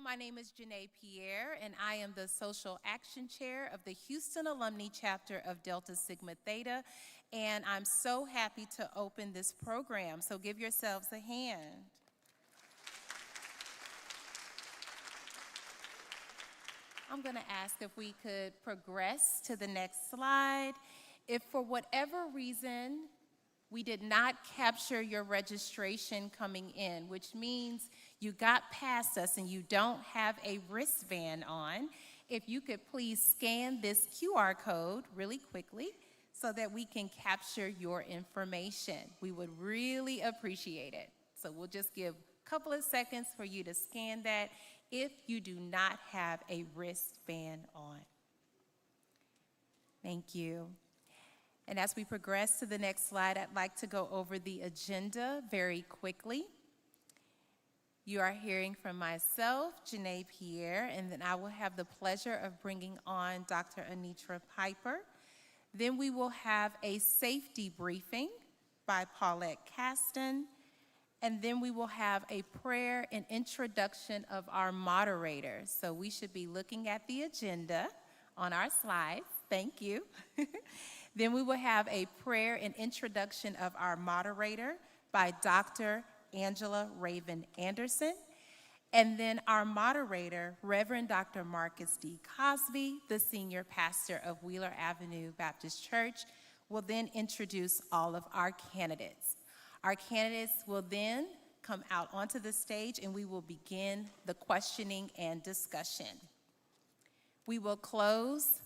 My name is Janae Pierre, and I am the Social Action Chair of the Houston Alumni Chapter of Delta Sigma Theta, and I'm so happy to open this program, so give yourselves a hand. I'm going to ask if we could progress to the next slide. If for whatever reason we did not capture your registration coming in, which means you got past us and you don't have a wristband on, if you could please scan this QR code really quickly so that we can capture your information. We would really appreciate it. So we'll just give a couple of seconds for you to scan that if you do not have a wristband on. Thank you. And as we progress to the next slide, I'd like to go over the agenda very quickly. You are hearing from myself, Janae Pierre, and then I will have the pleasure of bringing on Dr. Anitra Piper. Then we will have a safety briefing by Paulette Caston, and then we will have a prayer and introduction of our moderators. So we should be looking at the agenda on our slides. Thank you. Then we will have a prayer and introduction of our moderator by Dr. Angela Raven Anderson. And then our moderator, Reverend Dr. Marcus D. Cosby, the senior pastor of Wheeler Avenue Baptist Church, will then introduce all of our candidates. Our candidates will then come out onto the stage and we will begin the questioning and discussion. We will close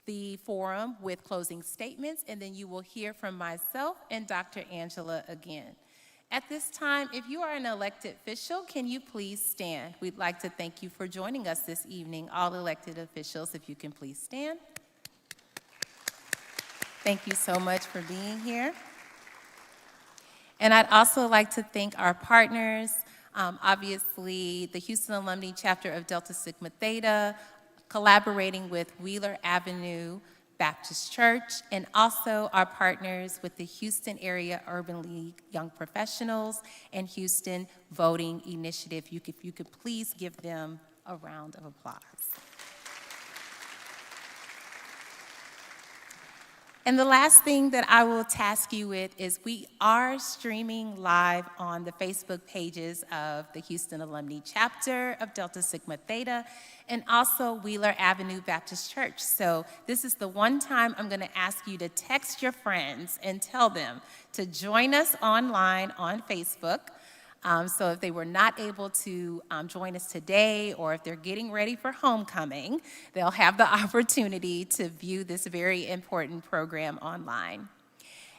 the forum with closing statements, and then you will hear from myself and Dr. Angela again. At this time, if you are an elected official, can you please stand? We'd like to thank you for joining us this evening. All elected officials, if you can please stand. Thank you so much for being here. And I'd also like to thank our partners, obviously the Houston Alumni Chapter of Delta Sigma Theta, collaborating with Wheeler Avenue Baptist Church, and also our partners with the Houston Area Urban League Young Professionals and Houston Voting Initiative. If you could please give them a round of applause. And the last thing that I will task you with is we are streaming live on the Facebook pages of the Houston Alumni Chapter of Delta Sigma Theta and also Wheeler Avenue Baptist Church. So this is the one time I'm going to ask you to text your friends and tell them to join us online on Facebook. So if they were not able to join us today, or if they're getting ready for homecoming, they'll have the opportunity to view this very important program online.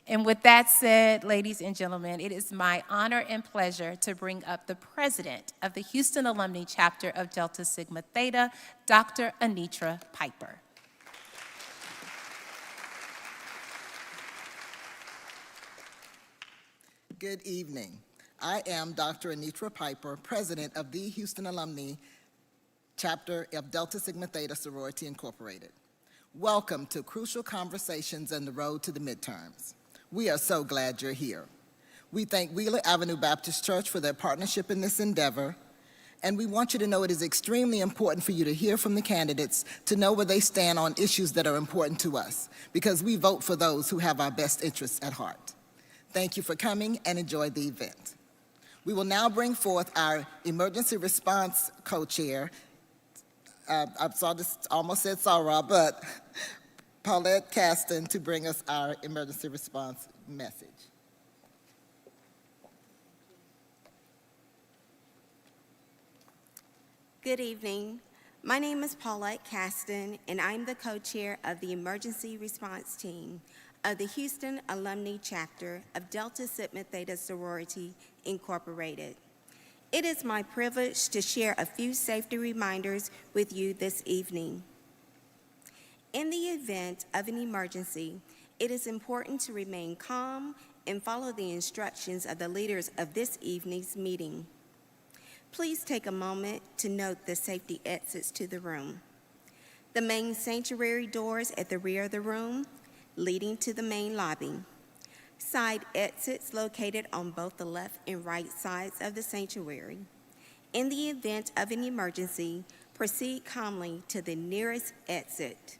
And with that said, ladies and gentlemen, it is my honor and pleasure to bring up the president of the Houston Alumni Chapter of Delta Sigma Theta, Dr. Anitra Piper. Good evening. I am Dr. Anitra Piper, president of the Houston Alumni Chapter of Delta Sigma Theta Sorority Incorporated. Welcome to Crucial Conversations on the Road to the Midterms. We are so glad you're here. We thank Wheeler Avenue Baptist Church for their partnership in this endeavor, and we want you to know it is extremely important for you to hear from the candidates to know where they stand on issues that are important to us, because we vote for those who have our best interests at heart. Thank you for coming and enjoy the event. We will now bring forth our emergency response co-chair. I almost said Sarah, but Paulette Caston to bring us our emergency response message. Good evening. My name is Paulette Caston, and I'm the co-chair of the emergency response team of the Houston Alumni Chapter of Delta Sigma Theta Sorority Incorporated. It is my privilege to share a few safety reminders with you this evening. In the event of an emergency, it is important to remain calm and follow the instructions of the leaders of this evening's meeting. Please take a moment to note the safety exits to the room. The main sanctuary doors at the rear of the room, leading to the main lobby. Side exits located on both the left and right sides of the sanctuary. In the event of an emergency, proceed calmly to the nearest exit.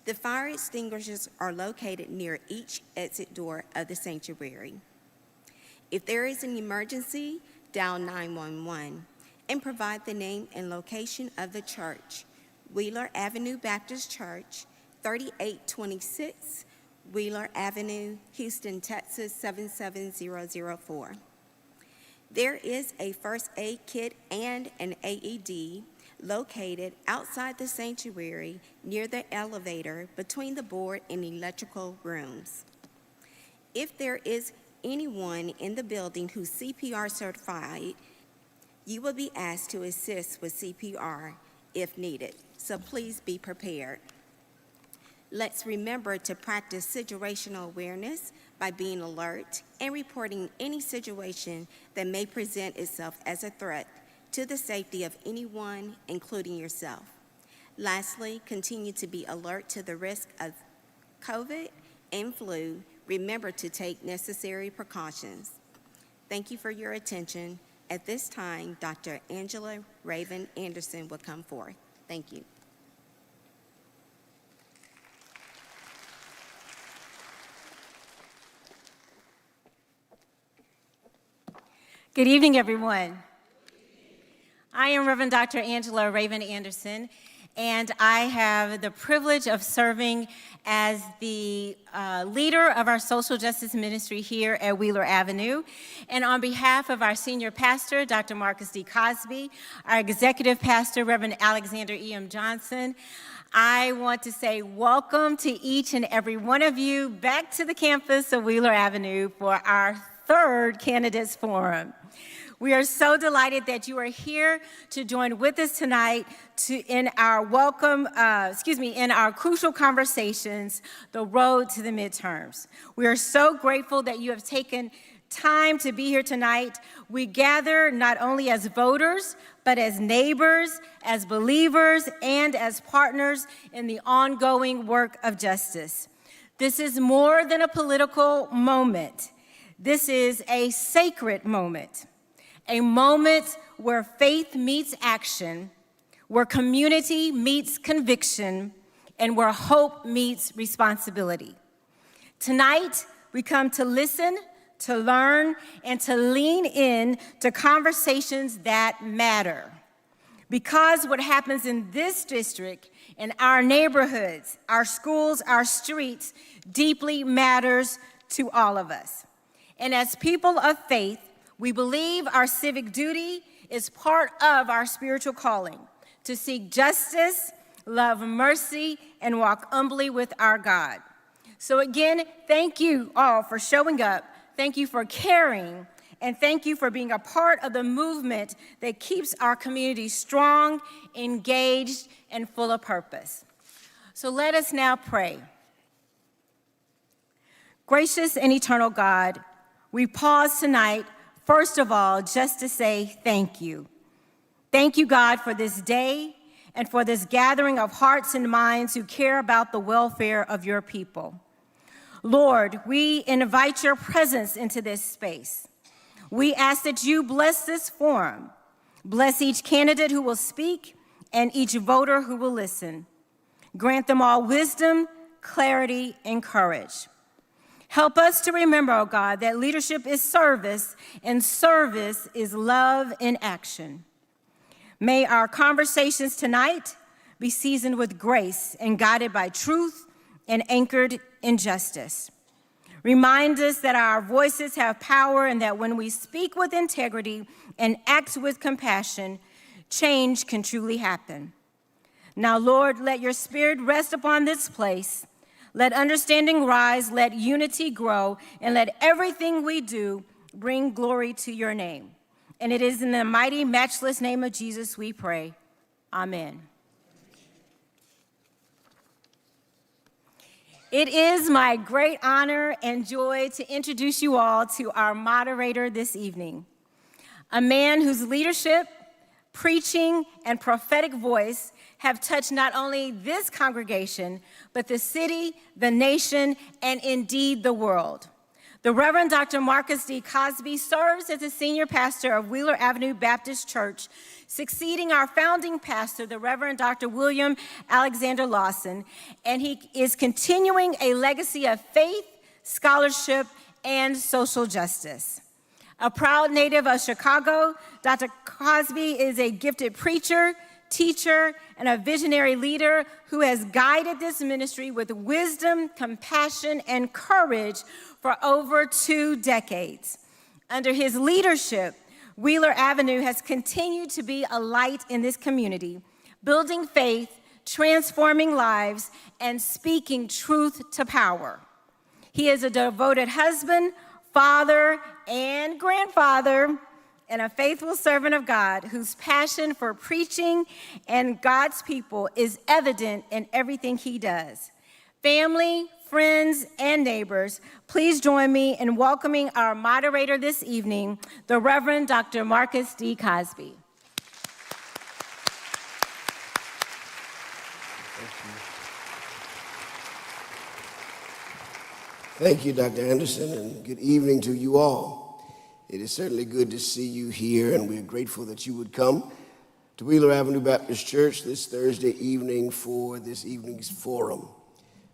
The fire extinguishers are located near each exit door of the sanctuary. If there is an emergency, dial 911 and provide the name and location of the church: Wheeler Avenue Baptist Church, 3826 Wheeler Avenue, Houston, Texas 77004. There is a first aid kit and an AED located outside the sanctuary near the elevator between the board and electrical rooms. If there is anyone in the building who's CPR certified, you will be asked to assist with CPR if needed, so please be prepared. Let's remember to practice situational awareness by being alert and reporting any situation that may present itself as a threat to the safety of anyone, including yourself. Lastly, continue to be alert to the risk of COVID and flu. Remember to take necessary precautions. Thank you for your attention. At this time, Dr. Angela Raven Anderson will come forth. Thank you. Good evening, everyone. I am Reverend Dr. Angela Raven Anderson, and I have the privilege of serving as the leader of our social justice ministry here at Wheeler Avenue. And on behalf of our senior pastor, Dr. Marcus D. Cosby, our executive pastor, Reverend Alexander E.M. Johnson, I want to say welcome to each and every one of you back to the campus of Wheeler Avenue for our third Candidates Forum. We are so delighted that you are here to join with us tonight in our in our crucial conversations, the road to the midterms. We are so grateful that you have taken time to be here tonight. We gather not only as voters, but as neighbors, as believers, and as partners in the ongoing work of justice. This is more than a political moment. This is a sacred moment, a moment where faith meets action, where community meets conviction, and where hope meets responsibility. Tonight, we come to listen, to learn, and to lean in to conversations that matter. Because what happens in this district, in our neighborhoods, our schools, our streets, deeply matters to all of us. And as people of faith, we believe our civic duty is part of our spiritual calling to seek justice, love mercy, and walk humbly with our God. So again, thank you all for showing up. Thank you for caring, and thank you for being a part of the movement that keeps our community strong, engaged, and full of purpose. So let us now pray. Gracious and eternal God, we pause tonight, first of all, just to say thank you. Thank you, God, for this day and for this gathering of hearts and minds who care about the welfare of your people. Lord, we invite your presence into this space. We ask that you bless this forum, bless each candidate who will speak and each voter who will listen. Grant them all wisdom, clarity, and courage. Help us to remember, oh God, that leadership is service, and service is love in action. May our conversations tonight be seasoned with grace and guided by truth and anchored in justice. Remind us that our voices have power and that when we speak with integrity and act with compassion, change can truly happen. Now, Lord, let your spirit rest upon this place. Let understanding rise, let unity grow, and let everything we do bring glory to your name. And it is in the mighty, matchless name of Jesus we pray. Amen. It is my great honor and joy to introduce you all to our moderator this evening, a man whose leadership, preaching, and prophetic voice have touched not only this congregation, but the city, the nation, and indeed the world. The Reverend Dr. Marcus D. Cosby serves as the senior pastor of Wheeler Avenue Baptist Church, succeeding our founding pastor, the Reverend Dr. William Alexander Lawson, and he is continuing a legacy of faith, scholarship, and social justice. A proud native of Chicago, Dr. Cosby is a gifted preacher, teacher, and a visionary leader who has guided this ministry with wisdom, compassion, and courage for over 2 decades. Under his leadership, Wheeler Avenue has continued to be a light in this community, building faith, transforming lives, and speaking truth to power. He is a devoted husband, father, and grandfather, and a faithful servant of God whose passion for preaching and God's people is evident in everything he does. Family, friends, and neighbors, please join me in welcoming our moderator this evening, the Reverend Dr. Marcus D. Cosby. Thank you, Dr. Anderson, and good evening to you all. It is certainly good to see you here, and we're grateful that you would come to Wheeler Avenue Baptist Church this Thursday evening for this evening's forum.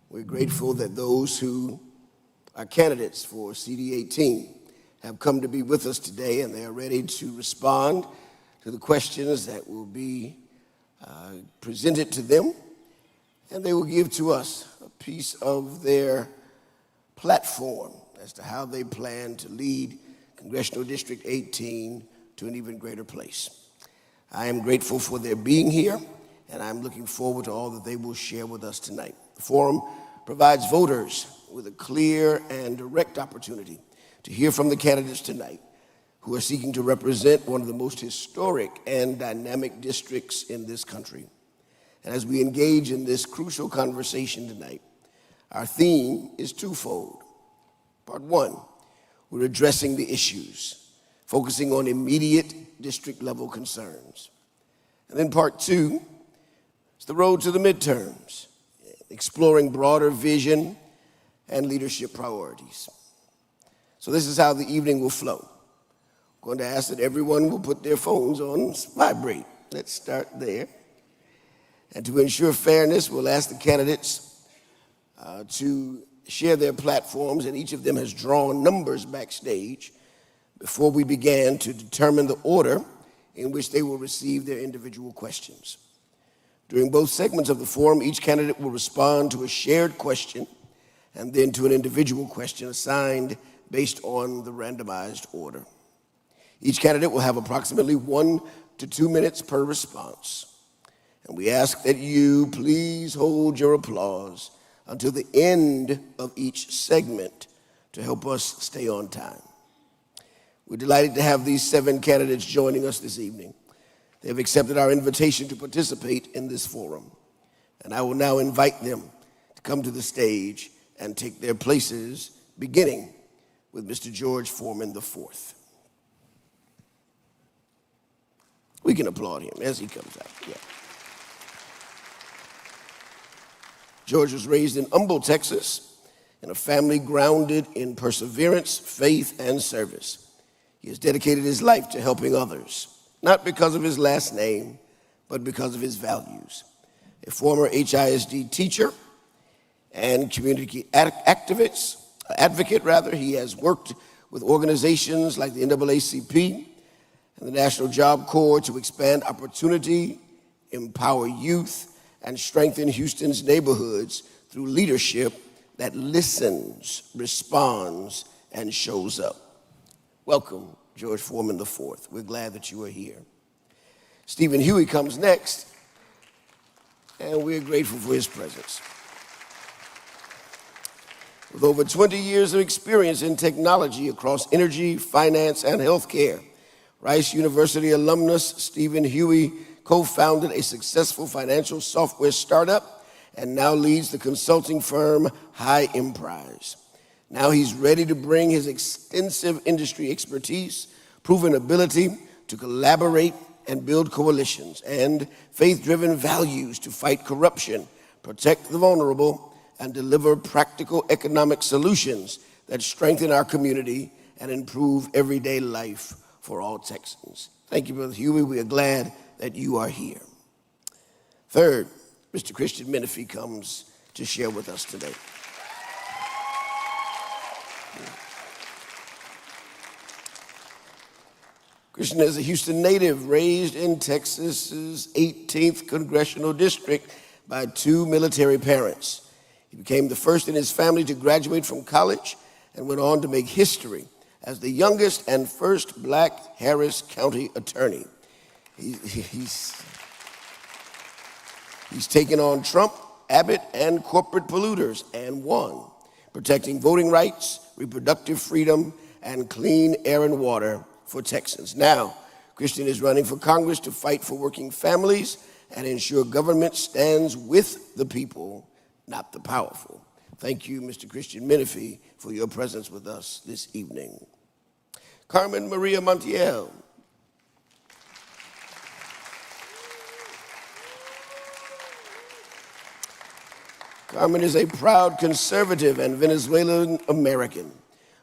We're grateful that those who are candidates for CD18 have come to be with us today, and they are ready to respond to the questions that will be presented to them, and they will give to us a piece of their platform as to how they plan to lead Congressional District 18 to an even greater place. I am grateful for their being here, and I'm looking forward to all that they will share with us tonight. The forum provides voters with a clear and direct opportunity to hear from the candidates tonight who are seeking to represent one of the most historic and dynamic districts in this country. And as we engage in this crucial conversation tonight, our theme is twofold. Part one, we're addressing the issues, focusing on immediate district-level concerns. And then part two is the road to the midterms, exploring broader vision and leadership priorities. So this is how the evening will flow. I'm going to ask that everyone will put their phones on vibrate. Let's start there. And to ensure fairness, we'll ask the candidates to share their platforms, and each of them has drawn numbers backstage before we began to determine the order in which they will receive their individual questions. During both segments of the forum, each candidate will respond to a shared question and then to an individual question assigned based on the randomized order. Each candidate will have approximately 1 to 2 minutes per response. And we ask that you please hold your applause until the end of each segment to help us stay on time. We're delighted to have these 7 candidates joining us this evening. They have accepted our invitation to participate in this forum. And I will now invite them to come to the stage and take their places, beginning with Mr. George Foreman IV. We can applaud him as he comes out. Yeah. George was raised in Humble, Texas, in a family grounded in perseverance, faith, and service. He has dedicated his life to helping others, not because of his last name, but because of his values. A former HISD teacher and community advocate, he has worked with organizations like the NAACP and the National Job Corps to expand opportunity, empower youth, and strengthen Houston's neighborhoods through leadership that listens, responds, and shows up. Welcome, George Foreman IV. We're glad that you are here. Stephen Huey comes next, and we're grateful for his presence. With over 20 years of experience in technology across energy, finance, and healthcare, Rice University alumnus Stephen Huey co-founded a successful financial software startup and now leads the consulting firm High Emprise. Now he's ready to bring his extensive industry expertise, proven ability to collaborate and build coalitions, and faith-driven values to fight corruption, protect the vulnerable, and deliver practical economic solutions that strengthen our community and improve everyday life for all Texans. Thank you, Brother Huey. We are glad that you are here. Third, Mr. Christian Menifee comes to share with us today. Christian is a Houston native, raised in Texas's 18th Congressional District by two military parents. He became the first in his family to graduate from college and went on to make history as the youngest and first black Harris County attorney. He's taken on Trump, Abbott, and corporate polluters and won, protecting voting rights, reproductive freedom, and clean air and water for Texans. Now, Christian is running for Congress to fight for working families and ensure government stands with the people, not the powerful. Thank you, Mr. Christian Menifee, for your presence with us this evening. Carmen Maria Montiel. Carmen is a proud conservative and Venezuelan American.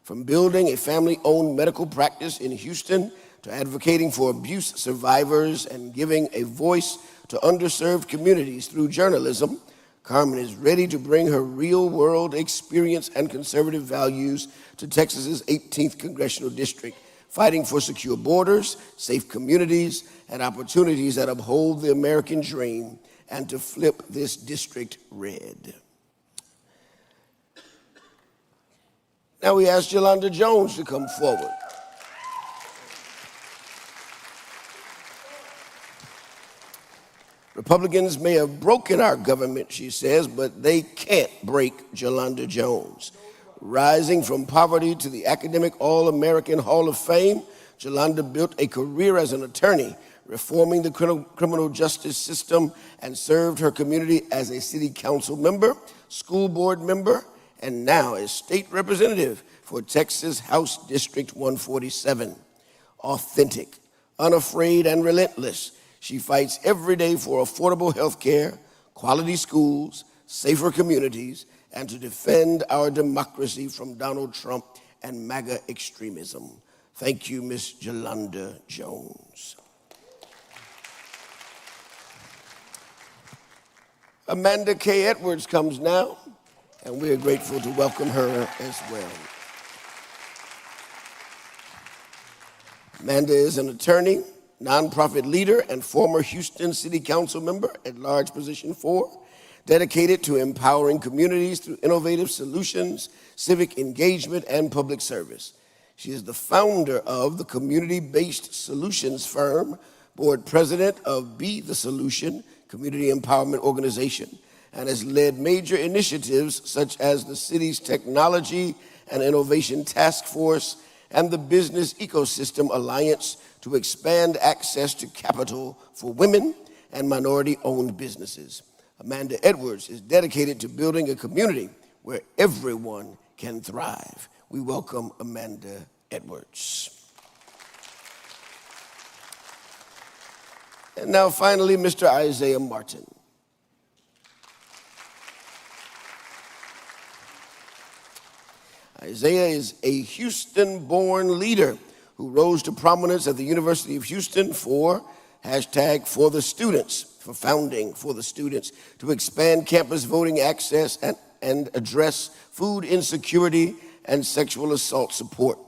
From building a family-owned medical practice in Houston to advocating for abuse survivors and giving a voice to underserved communities through journalism, Carmen is ready to bring her real-world experience and conservative values to Texas's 18th Congressional District, fighting for secure borders, safe communities, and opportunities that uphold the American dream, and to flip this district red. Now we ask Yolanda Jones to come forward. Republicans may have broken our government, she says, but they can't break Yolanda Jones. Rising from poverty to the Academic All-American Hall of Fame, Yolanda built a career as an attorney, reforming the criminal justice system, and served her community as a city council member, school board member, and now as state representative for Texas House District 147. Authentic, unafraid, and relentless, she fights every day for affordable health care, quality schools, safer communities, and to defend our democracy from Donald Trump and MAGA extremism. Thank you, Ms. Yolanda Jones. Amanda K. Edwards comes now, and we are grateful to welcome her as well. Amanda is an attorney, nonprofit leader, and former Houston City Council member at large position 4, dedicated to empowering communities through innovative solutions, civic engagement, and public service. She is the founder of the community-based solutions firm, board president of Be the Solution Community Empowerment Organization, and has led major initiatives such as the city's Technology and Innovation Task Force and the Business Ecosystem Alliance to expand access to capital for women and minority-owned businesses. Amanda Edwards is dedicated to building a community where everyone can thrive. We welcome Amanda Edwards. And now finally, Mr. Isaiah Martin. Isaiah is a Houston-born leader who rose to prominence at the University of Houston for the students, for founding for the students, to expand campus voting access and address food insecurity and sexual assault support.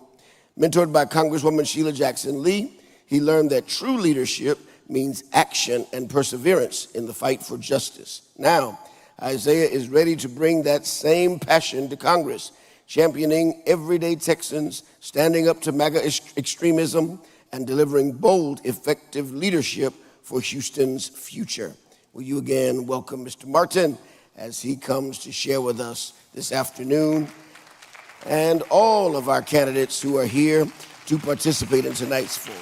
Mentored by Congresswoman Sheila Jackson Lee, he learned that true leadership means action and perseverance in the fight for justice. Now, Isaiah is ready to bring that same passion to Congress, championing everyday Texans, standing up to MAGA extremism, and delivering bold, effective leadership for Houston's future. Will you again welcome Mr. Martin as he comes to share with us this afternoon, and all of our candidates who are here to participate in tonight's forum.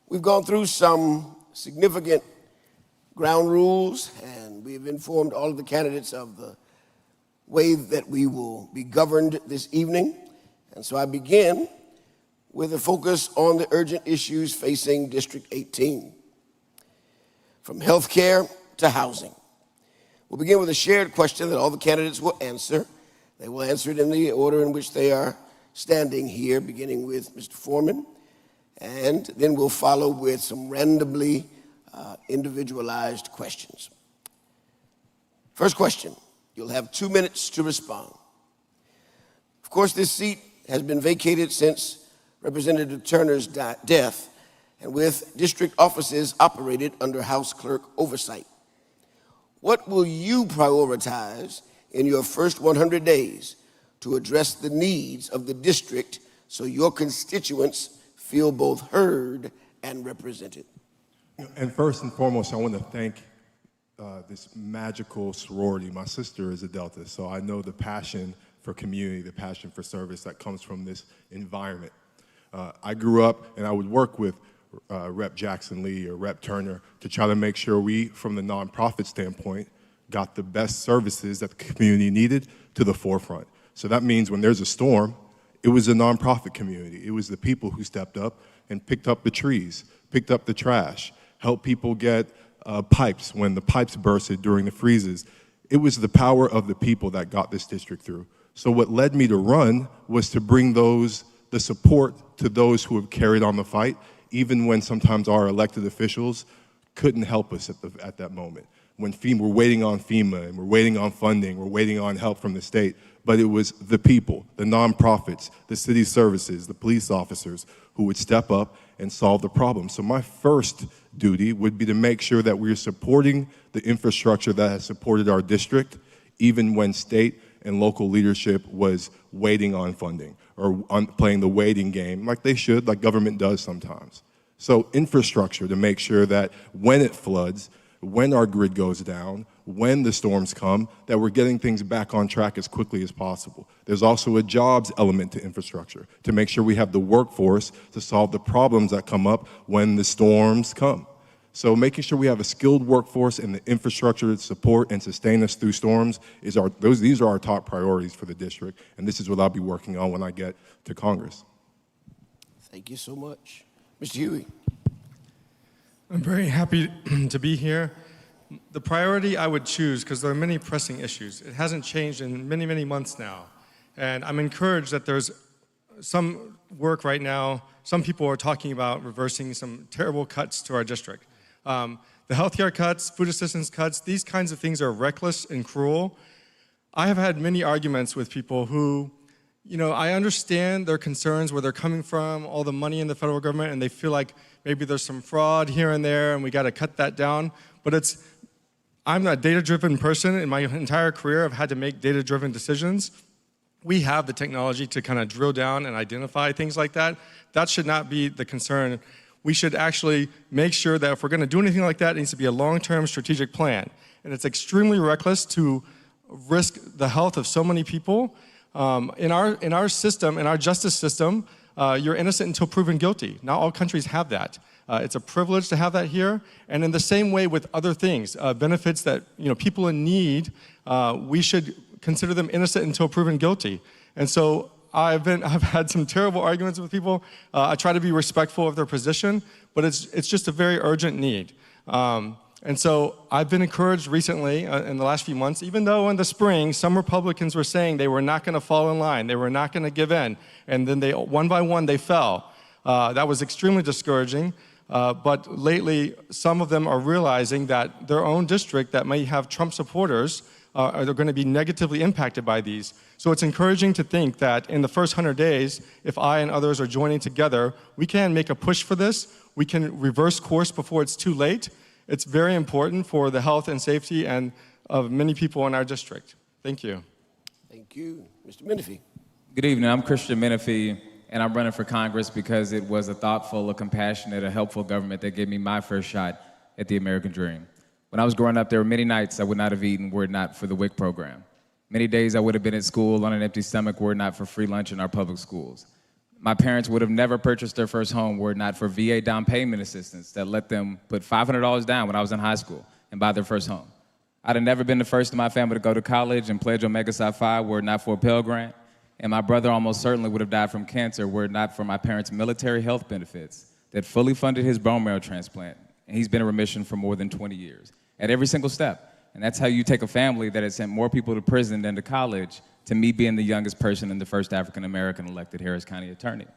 We've gone through some significant ground rules, and we've informed all of the candidates of the way that we will be governed this evening. And so I begin with a focus on the urgent issues facing District 18, from health care to housing. We'll begin with a shared question that all the candidates will answer. They will answer it in the order in which they are standing here, beginning with Mr. Foreman, and then we'll follow with some randomly individualized questions. First question, you'll have 2 minutes to respond. Of course, this seat has been vacated since Representative Turner's death, and with district offices operated under House Clerk oversight. What will you prioritize in your first 100 days to address the needs of the district so your constituents feel both heard and represented? And first and foremost, I want to thank this magical sorority. My sister is a Delta, so I know the passion for community, the passion for service that comes from this environment. I grew up and I would work with Rep. Jackson Lee or Rep. Turner to try to make sure we, from the nonprofit standpoint, got the best services that the community needed to the forefront. So that means when there's a storm, it was a nonprofit community. It was the people who stepped up and picked up the trees, picked up the trash, helped people get pipes when the pipes bursted during the freezes. It was the power of the people that got this district through. So what led me to run was to bring the support to those who have carried on the fight, even when sometimes our elected officials couldn't help us at that moment. When we're waiting on FEMA and we're waiting on funding, we're waiting on help from the state, but it was the people, the nonprofits, the city services, the police officers who would step up and solve the problem. So my first duty would be to make sure that we're supporting the infrastructure that has supported our district, even when state and local leadership was waiting on funding or playing the waiting game like they should, like government does sometimes. So infrastructure to make sure that when it floods, when our grid goes down, when the storms come, that we're getting things back on track as quickly as possible. There's also a jobs element to infrastructure to make sure we have the workforce to solve the problems that come up when the storms come. So making sure we have a skilled workforce and the infrastructure to support and sustain us through storms these are our top priorities for the district, and this is what I'll be working on when I get to Congress. Thank you so much. Mr. Huey. I'm very happy to be here. The priority I would choose, because there are many pressing issues, it hasn't changed in many, many months now. And I'm encouraged that there's some work right now. Some people are talking about reversing some terrible cuts to our district. The healthcare cuts, food assistance cuts, these kinds of things are reckless and cruel. I have had many arguments with people who, I understand their concerns, where they're coming from, all the money in the federal government, and they feel like maybe there's some fraud here and there, and we got to cut that down. But I'm a data-driven person. In my entire career, I've had to make data-driven decisions. We have the technology to kind of drill down and identify things like that. That should not be the concern. We should actually make sure that if we're going to do anything like that, it needs to be a long-term strategic plan. And it's extremely reckless to risk the health of so many people. In our system, in our justice system, you're innocent until proven guilty. Not all countries have that. It's a privilege to have that here. And in the same way with other things, benefits that people in need, we should consider them innocent until proven guilty. And so I've had some terrible arguments with people. I try to be respectful of their position, but it's just a very urgent need. And so I've been encouraged recently in the last few months, even though in the spring some Republicans were saying they were not going to fall in line, they were not going to give in, and then one by one they fell. That was extremely discouraging. But lately, some of them are realizing that their own district that may have Trump supporters are going to be negatively impacted by these. So it's encouraging to think that in the first 100 days, if I and others are joining together, we can make a push for this. We can reverse course before it's too late. It's very important for the health and safety of many people in our district. Thank you. Thank you. Mr. Menifee. Good evening. I'm Christian Menifee, and I'm running for Congress because it was a thoughtful, a compassionate, a helpful government that gave me my first shot at the American dream. When I was growing up, there were many nights I would not have eaten were it not for the WIC program. Many days I would have been at school on an empty stomach were it not for free lunch in our public schools. My parents would have never purchased their first home were it not for VA down payment assistance that let them put $500 down when I was in high school and buy their first home. I'd have never been the first in my family to go to college and pledge Omega Psi Phi were it not for a Pell Grant. And my brother almost certainly would have died from cancer were it not for my parents' military health benefits that fully funded his bone marrow transplant. And he's been in remission for more than 20 years. At every single step, And that's how you take a family that has sent more people to prison than to college to me being the youngest person and the first African-American elected Harris County attorney.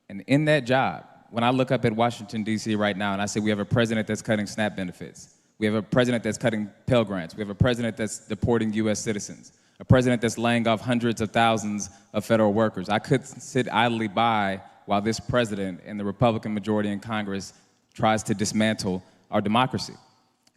And in that job, when I look up at Washington, D.C. right now and I say we have a president that's cutting SNAP benefits, we have a president that's cutting Pell Grants, we have a president that's deporting U.S. citizens, a president that's laying off hundreds of thousands of federal workers. I couldn't sit idly by while this president and the Republican majority in Congress tries to dismantle our democracy.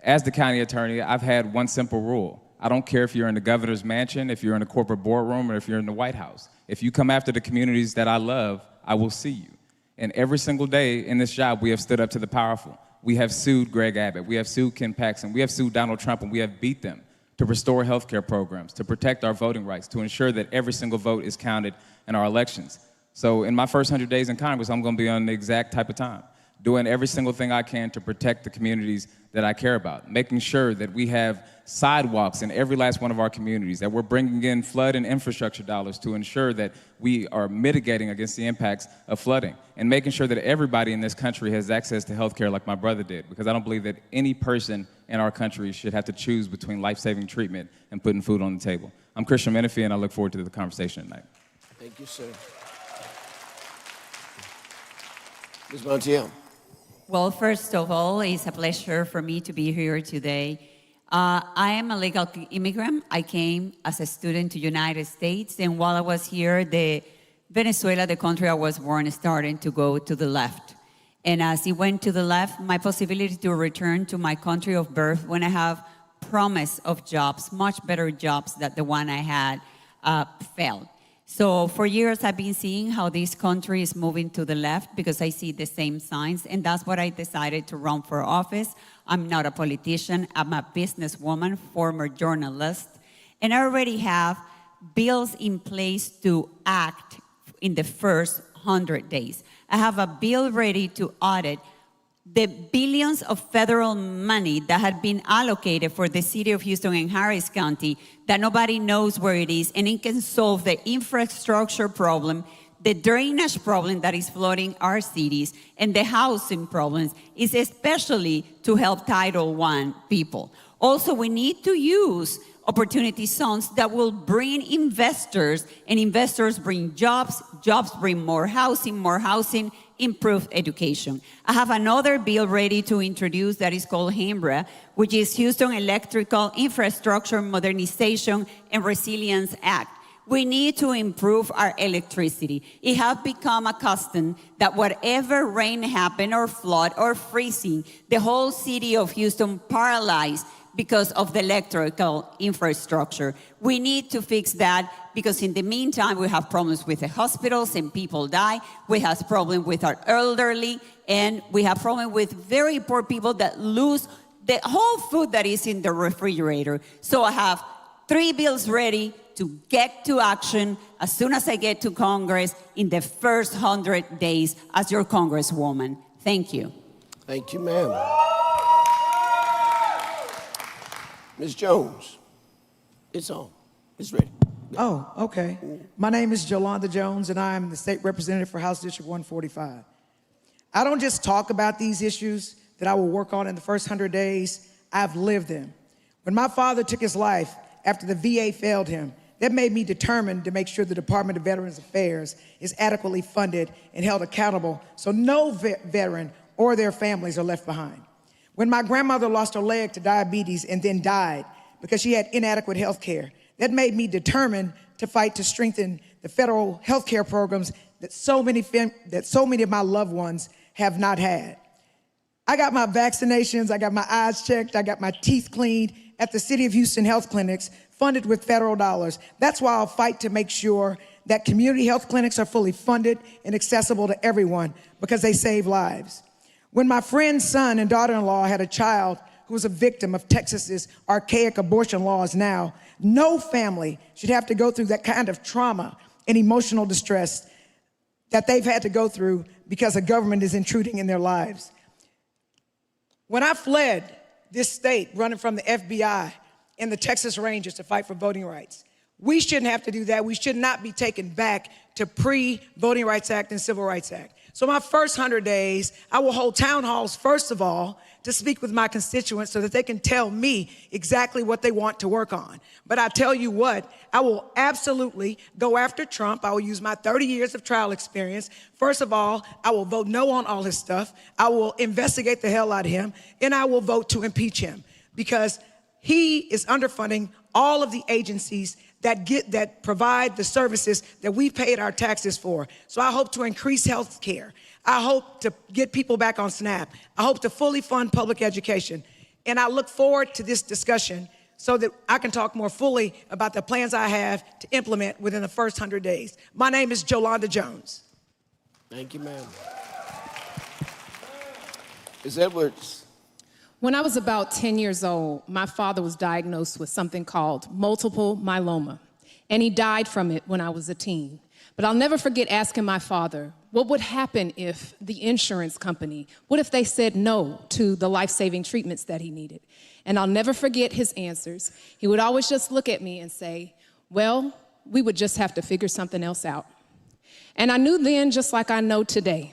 As the county attorney, I've had one simple rule. I don't care if you're in the governor's mansion, if you're in a corporate boardroom, or if you're in the White House. If you come after the communities that I love, I will see you. And every single day in this job, we have stood up to the powerful. We have sued Greg Abbott, we have sued Ken Paxton, we have sued Donald Trump, and we have beat them to restore health care programs, to protect our voting rights, to ensure that every single vote is counted in our elections. So in my first 100 days in Congress, I'm gonna be on the exact type of time, doing every single thing I can to protect the communities that I care about, making sure that we have sidewalks in every last one of our communities, that we're bringing in flood and infrastructure dollars to ensure that we are mitigating against the impacts of flooding, and making sure that everybody in this country has access to health care like my brother did, because I don't believe that any person in our country should have to choose between life-saving treatment and putting food on the table. I'm Christian Menifee, and I look forward to the conversation tonight. Thank you, sir. Ms. Montiel. Well, first of all, it's a pleasure for me to be here today. I am a legal immigrant. I came as a student to United States, and while I was here, Venezuela, the country I was born, started to go to the left. And as it went to the left, my possibility to return to my country of birth when I have promise of jobs, much better jobs than the one I had, failed. So for years, I've been seeing how this country is moving to the left because I see the same signs, and that's what I decided to run for office. I'm not a politician. I'm a businesswoman, former journalist, and I already have bills in place to act in the first 100 days. I have a bill ready to audit the billions of federal money that had been allocated for the city of Houston and Harris County that nobody knows where it is, and it can solve the infrastructure problem, the drainage problem that is flooding our cities, and the housing problems, is especially to help Title I people. Also, we need to use opportunity zones that will bring investors, and investors bring jobs, jobs bring more housing, improved education. I have another bill ready to introduce that is called HEMRA, which is Houston Electrical Infrastructure Modernization and Resilience Act. We need to improve our electricity. It has become a custom that whatever rain happen or flood or freezing, the whole city of Houston paralyzed because of the electrical infrastructure. We need to fix that because in the meantime, we have problems with the hospitals and people die. We have problems with our elderly, and we have problems with very poor people that lose the whole food that is in the refrigerator. So I have 3 bills ready to get to action as soon as I get to Congress in the first 100 days as your Congresswoman. Thank you. Thank you, ma'am. Ms. Jones, it's on. It's ready. Oh, okay. My name is Jolanda Jones, and I'm the state representative for House District 145. I don't just talk about these issues that I will work on in the first 100 days. I've lived them. When my father took his life after the VA failed him, that made me determined to make sure the Department of Veterans Affairs is adequately funded and held accountable so no veteran or their families are left behind. When my grandmother lost her leg to diabetes and then died because she had inadequate health care, that made me determined to fight to strengthen the federal health care programs that so many of my loved ones have not had. I got my vaccinations, I got my eyes checked, I got my teeth cleaned at the City of Houston health clinics funded with federal dollars. That's why I'll fight to make sure that community health clinics are fully funded and accessible to everyone because they save lives. When my friend's son and daughter-in-law had a child who was a victim of Texas's archaic abortion laws now, no family should have to go through that kind of trauma and emotional distress that they've had to go through because a government is intruding in their lives. When I fled this state running from the FBI and the Texas Rangers to fight for voting rights, we shouldn't have to do that. We should not be taken back to pre-Voting Rights Act and Civil Rights Act. So my first 100 days, I will hold town halls, first of all, to speak with my constituents so that they can tell me exactly what they want to work on. But I tell you what, I will absolutely go after Trump. I will use my 30 years of trial experience. First of all, I will vote no on all his stuff. I will investigate the hell out of him, and I will vote to impeach him because he is underfunding all of the agencies that provide the services that we paid our taxes for. So I hope to increase health care. I hope to get people back on SNAP. I hope to fully fund public education. And I look forward to this discussion so that I can talk more fully about the plans I have to implement within the first 100 days. My name is Jolanda Jones. Thank you, ma'am. Ms. Edwards. When I was about 10 years old, my father was diagnosed with something called multiple myeloma, and he died from it when I was a teen. But I'll never forget asking my father, what would happen if the insurance company, what if they said no to the life-saving treatments that he needed? And I'll never forget his answers. He would always just look at me and say, well, we would just have to figure something else out. And I knew then, just like I know today,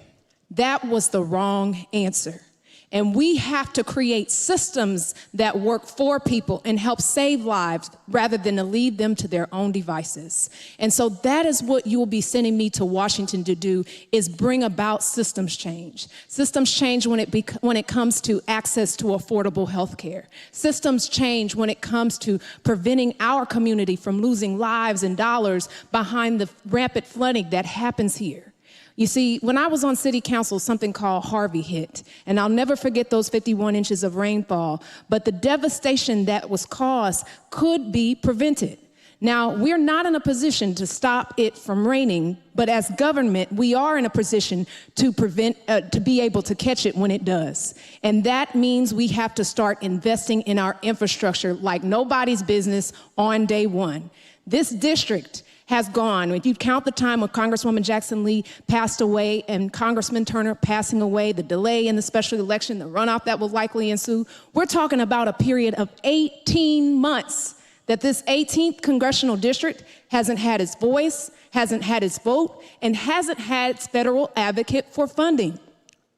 that was the wrong answer. And we have to create systems that work for people and help save lives rather than to leave them to their own devices. And so that is what you will be sending me to Washington to do, is bring about systems change. Systems change when it comes to access to affordable health care. Systems change when it comes to preventing our community from losing lives and dollars behind the rampant flooding that happens here. You see, when I was on city council, something called Harvey hit, and I'll never forget those 51 inches of rainfall, but the devastation that was caused could be prevented. Now, we're not in a position to stop it from raining, but as government, we are in a position to to be able to catch it when it does. And that means we have to start investing in our infrastructure like nobody's business on day one. This district has gone, if you count the time when Congresswoman Jackson Lee passed away and Congressman Turner passing away, the delay in the special election, the runoff that will likely ensue, we're talking about a period of 18 months that this 18th congressional district hasn't had its voice, hasn't had its vote, and hasn't had its federal advocate for funding.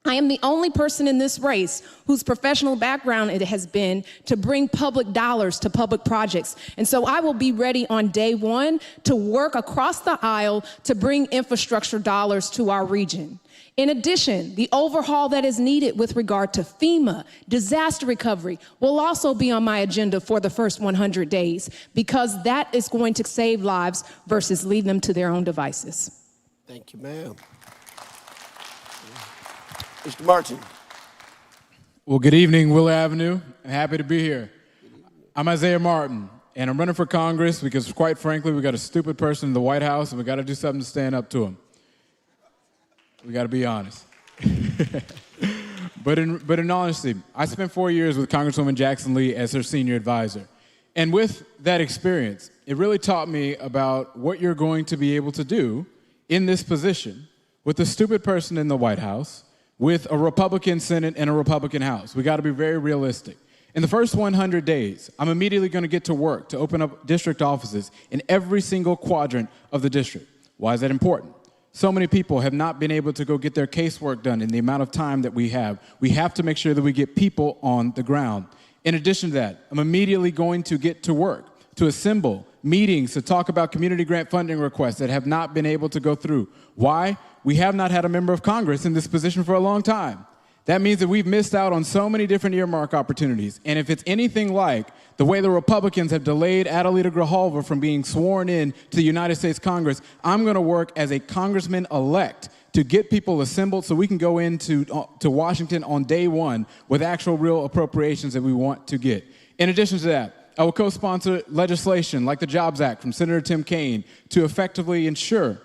I am the only person in this race whose professional background it has been to bring public dollars to public projects. And so I will be ready on day one to work across the aisle to bring infrastructure dollars to our region. In addition, the overhaul that is needed with regard to FEMA, disaster recovery, will also be on my agenda for the first 100 days, because that is going to save lives versus leave them to their own devices. Thank you, ma'am. Mr. Martin. Well, good evening, Wheeler Avenue. I'm happy to be here. I'm Isaiah Martin, and I'm running for Congress because, quite frankly, we got a stupid person in the White House, and we got to do something to stand up to him. We got to be honest. But in honesty, I spent 4 years with Congresswoman Jackson Lee as her senior advisor. And with that experience, it really taught me about what you're going to be able to do in this position with a stupid person in the White House, with a Republican Senate and a Republican House. We got to be very realistic. In the first 100 days, I'm immediately going to get to work to open up district offices in every single quadrant of the district. Why is that important? So many people have not been able to go get their casework done in the amount of time that we have. We have to make sure that we get people on the ground. In addition to that, I'm immediately going to get to work to assemble meetings to talk about community grant funding requests that have not been able to go through. Why? We have not had a member of Congress in this position for a long time. That means that we've missed out on so many different earmark opportunities. And if it's anything like the way the Republicans have delayed Adelita Grijalva from being sworn in to the United States Congress, I'm going to work as a congressman-elect to get people assembled so we can go into to Washington on day one with actual real appropriations that we want to get. In addition to that, I will co-sponsor legislation like the Jobs Act from Senator Tim Kaine to effectively ensure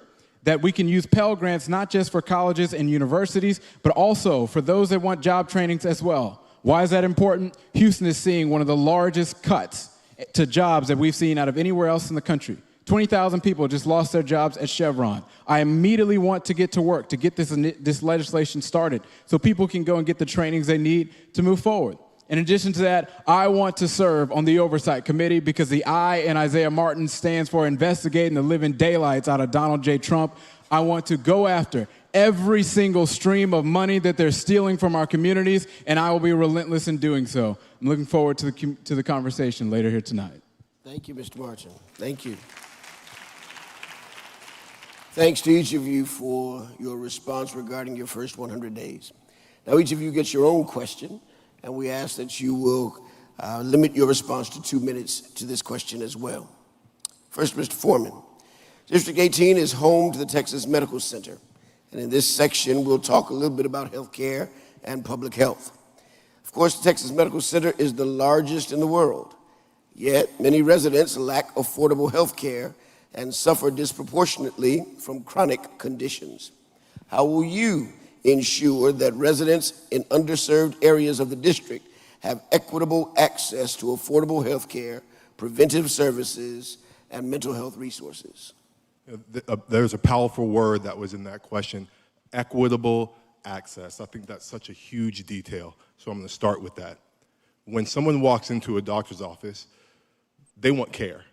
that we can use Pell Grants not just for colleges and universities, but also for those that want job trainings as well. Why is that important? Houston is seeing one of the largest cuts to jobs that we've seen out of anywhere else in the country. 20,000 people just lost their jobs at Chevron. I immediately want to get to work to get this legislation started so people can go and get the trainings they need to move forward. In addition to that, I want to serve on the Oversight Committee because the I in Isaiah Martin stands for investigating the living daylights out of Donald J. Trump. I want to go after every single stream of money that they're stealing from our communities, and I will be relentless in doing so. I'm looking forward to the conversation later here tonight. Thank you, Mr. Martin. Thank you. Thanks to each of you for your response regarding your first 100 days. Now, each of you gets your own question, and we ask that you will limit your response to 2 minutes to this question as well. First, Mr. Foreman. District 18 is home to the Texas Medical Center, and in this section, we'll talk a little bit about health care and public health. Of course, the Texas Medical Center is the largest in the world, yet many residents lack affordable health care and suffer disproportionately from chronic conditions. How will you ensure that residents in underserved areas of the district have equitable access to affordable health care, preventive services, and mental health resources? There's a powerful word that was in that question, equitable access. I think that's such a huge detail, so I'm going to start with that. When someone walks into a doctor's office, they want care.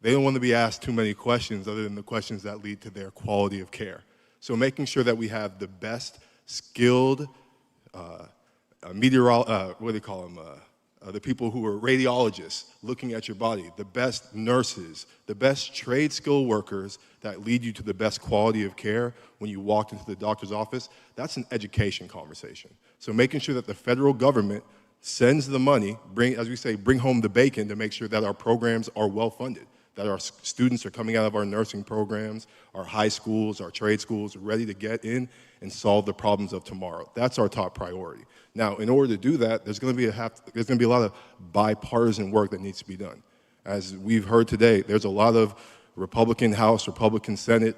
They don't want to be asked too many questions other than the questions that lead to their quality of care. So making sure that we have the best skilled the people who are radiologists looking at your body, the best nurses, the best trade skill workers that lead you to the best quality of care when you walk into the doctor's office, that's an education conversation. So making sure that the federal government sends the money, as we say, bring home the bacon to make sure that our programs are well funded, that our students are coming out of our nursing programs, our high schools, our trade schools, ready to get in and solve the problems of tomorrow. That's our top priority. Now, in order to do that, there's going to be a lot of bipartisan work that needs to be done. As we've heard today, there's a lot of Republican House, Republican Senate,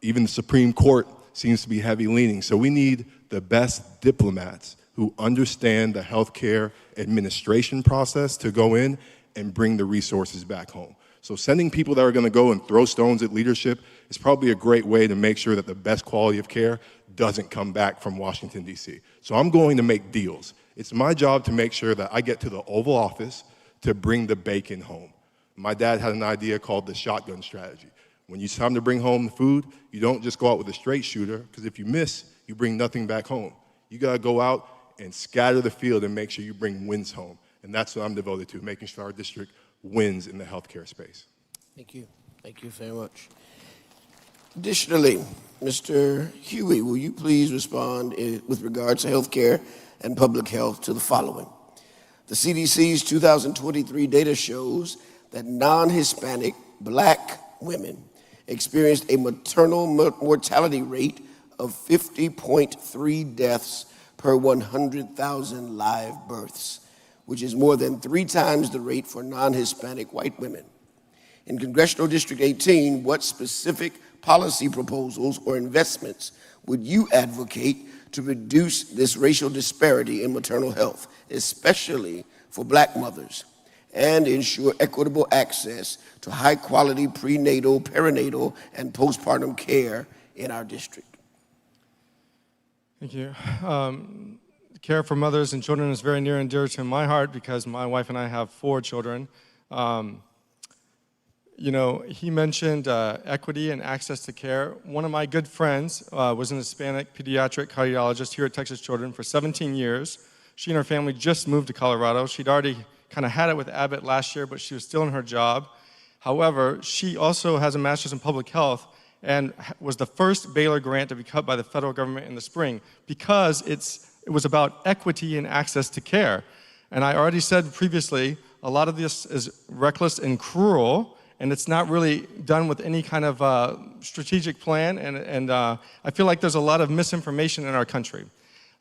even the Supreme Court seems to be heavy leaning. So we need the best diplomats who understand the healthcare administration process to go in and bring the resources back home. So sending people that are going to go and throw stones at leadership is probably a great way to make sure that the best quality of care doesn't come back from Washington, D.C. So I'm going to make deals. It's my job to make sure that I get to the Oval Office to bring the bacon home. My dad had an idea called the shotgun strategy. When it's time to bring home the food, you don't just go out with a straight shooter, because if you miss, you bring nothing back home. You got to go out and scatter the field and make sure you bring wins home. And that's what I'm devoted to, making sure our district wins in the healthcare space. Thank you. Thank you very much. Additionally, Mr. Huey, will you please respond with regards to healthcare and public health to the following? The CDC's 2023 data shows that non-Hispanic Black women experienced a maternal mortality rate of 50.3 deaths per 100,000 live births, which is more than 3 times the rate for non-Hispanic white women. In Congressional District 18, what specific policy proposals or investments would you advocate to reduce this racial disparity in maternal health, especially for Black mothers, and ensure equitable access to high-quality prenatal, perinatal, and postpartum care in our district? Thank you. Care for mothers and children is very near and dear to my heart because my wife and I have 4 children. You know, he mentioned equity and access to care. One of my good friends was an Hispanic pediatric cardiologist here at Texas Children for 17 years. She and her family just moved to Colorado. She'd already kind of had it with Abbott last year, but she was still in her job. However, she also has a master's in public health and was the first Baylor grant to be cut by the federal government in the spring because it was about equity and access to care. And I already said previously, a lot of this is reckless and cruel, and it's not really done with any kind of strategic plan, and I feel like there's a lot of misinformation in our country.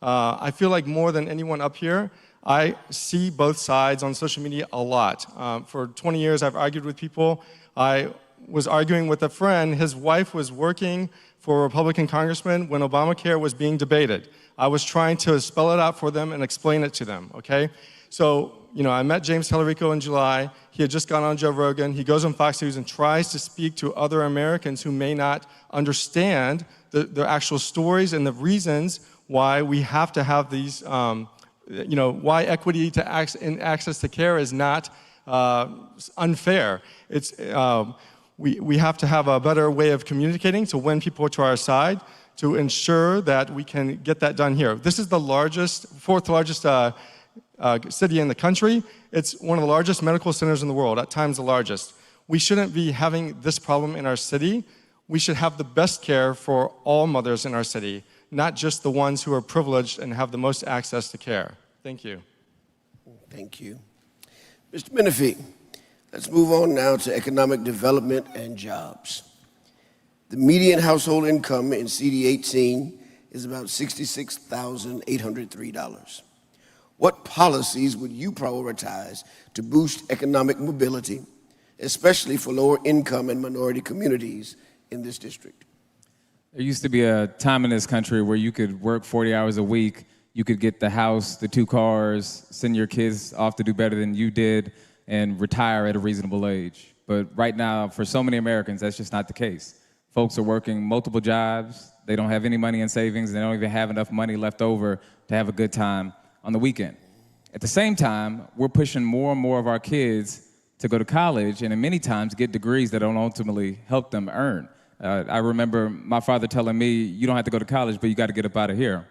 I feel like more than anyone up here, I see both sides on social media a lot. For 20 years, I've argued with people. I was arguing with a friend. His wife was working for a Republican congressman when Obamacare was being debated. I was trying to spell it out for them and explain it to them, okay? So, you know, I met James Tallarico in July. He had just gone on Joe Rogan. He goes on Fox News and tries to speak to other Americans who may not understand the actual stories and the reasons why we have to have these, you know, why equity to access to care is not unfair. It's, we have to have a better way of communicating to win people to our side, to ensure that we can get that done here. This is the fourth largest city in the country. It's one of the largest medical centers in the world, at times the largest. We shouldn't be having this problem in our city. We should have the best care for all mothers in our city, not just the ones who are privileged and have the most access to care. Thank you. Thank you. Mr. Menifee, let's move on now to economic development and jobs. The median household income in CD18 is about $66,803. What policies would you prioritize to boost economic mobility, especially for lower income and minority communities in this district? There used to be a time in this country where you could work 40 hours a week, you could get the house, the 2 cars, send your kids off to do better than you did, and retire at a reasonable age. But right now, for so many Americans, that's just not the case. Folks are working multiple jobs, they don't have any money in savings, they don't even have enough money left over to have a good time on the weekend. At the same time, we're pushing more and more of our kids to go to college and in many times get degrees that don't ultimately help them earn. I remember my father telling me, you don't have to go to college, but you got to get up out of here.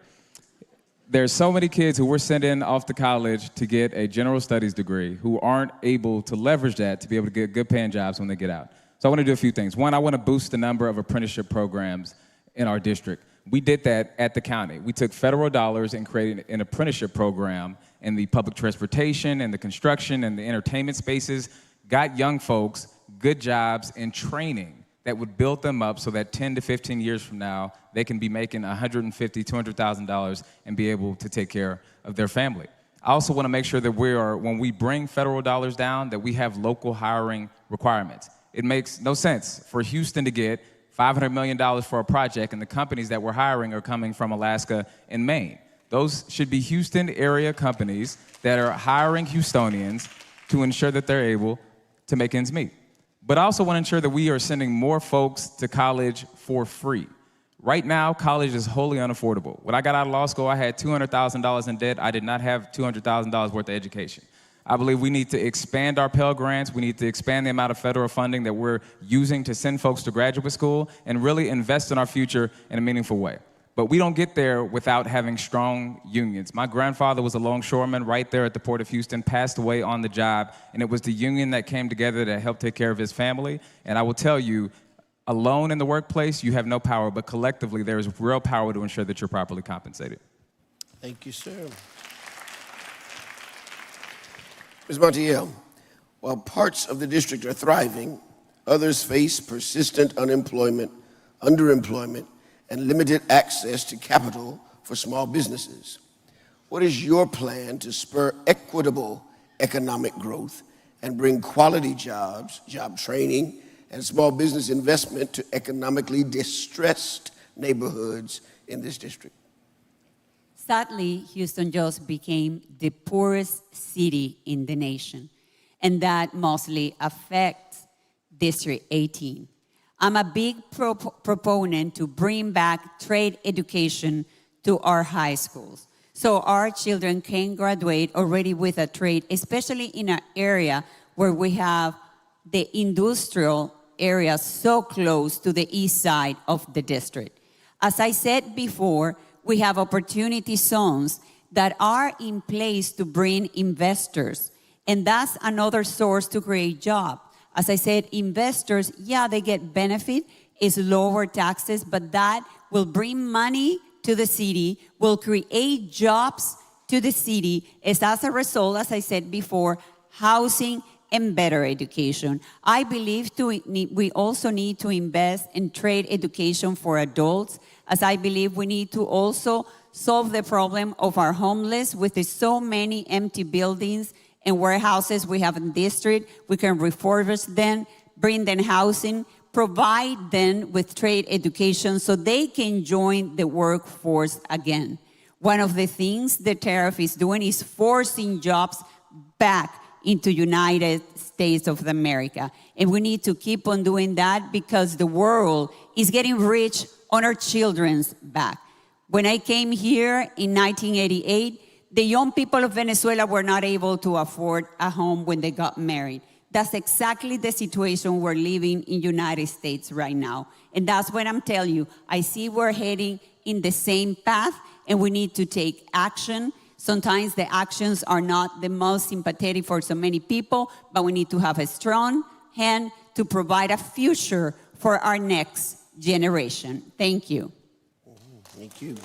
There's so many kids who we're sending off to college to get a general studies degree who aren't able to leverage that to be able to get good paying jobs when they get out. So I want to do a few things. One, I want to boost the number of apprenticeship programs in our district. We did that at the county. We took federal dollars and created an apprenticeship program in the public transportation and the construction and the entertainment spaces, got young folks good jobs and training that would build them up so that 10 to 15 years from now, they can be making $150,000, $200,000 and be able to take care of their family. I also want to make sure that when we bring federal dollars down, that we have local hiring requirements. It makes no sense for Houston to get $500 million for a project and the companies that we're hiring are coming from Alaska and Maine. Those should be Houston area companies that are hiring Houstonians to ensure that they're able to make ends meet. But I also want to ensure that we are sending more folks to college for free. Right now, college is wholly unaffordable. When I got out of law school, I had $200,000 in debt. I did not have $200,000 worth of education. I believe we need to expand our Pell Grants. We need to expand the amount of federal funding that we're using to send folks to graduate school and really invest in our future in a meaningful way. But we don't get there without having strong unions. My grandfather was a longshoreman right there at the Port of Houston, passed away on the job, and it was the union that came together that helped take care of his family. And I will tell you, alone in the workplace, you have no power, but collectively, there is real power to ensure that you're properly compensated. Thank you, sir. Ms. Montiel, while parts of the district are thriving, others face persistent unemployment, underemployment, and limited access to capital for small businesses. What is your plan to spur equitable economic growth and bring quality jobs, job training, and small business investment to economically distressed neighborhoods in this district? Sadly, Houston just became the poorest city in the nation, and that mostly affects District 18. I'm a big proponent to bring back trade education to our high schools so our children can graduate already with a trade, especially in an area where we have the industrial area so close to the east side of the district. As I said before, we have opportunity zones that are in place to bring investors, and that's another source to create jobs. As I said, investors, yeah, they get benefit, it's lower taxes, but that will bring money to the city, will create jobs to the city, as a result, as I said before, housing and better education. I believe we also need to invest in trade education for adults, as I believe we need to also solve the problem of our homeless with the so many empty buildings and warehouses we have in the district. We can refurbish them, bring them housing, provide them with trade education so they can join the workforce again. One of the things the tariff is doing is forcing jobs back into United States of America. And we need to keep on doing that because the world is getting rich on our children's back. When I came here in 1988, the young people of Venezuela were not able to afford a home when they got married. That's exactly the situation we're living in United States right now. And that's what I'm telling you. I see we're heading in the same path, and we need to take action. Sometimes the actions are not the most sympathetic for so many people, but we need to have a strong hand to provide a future for our next generation. Thank you. Thank you.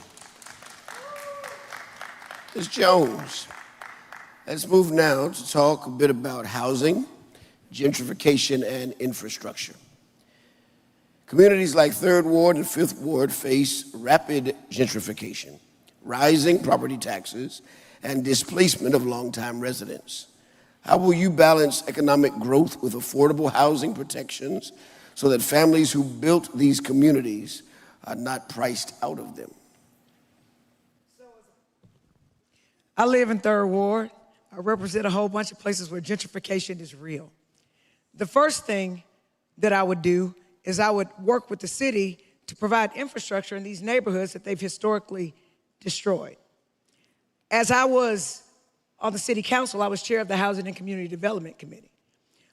Ms. Jones, let's move now to talk a bit about housing, gentrification, and infrastructure. Communities like 3rd Ward and 5th Ward face rapid gentrification, rising property taxes, and displacement of longtime residents. How will you balance economic growth with affordable housing protections so that families who built these communities are not priced out of them? I live in 3rd Ward. I represent a whole bunch of places where gentrification is real. The first thing that I would do is I would work with the city to provide infrastructure in these neighborhoods that they've historically destroyed. As I was on the city council, I was chair of the Housing and Community Development Committee.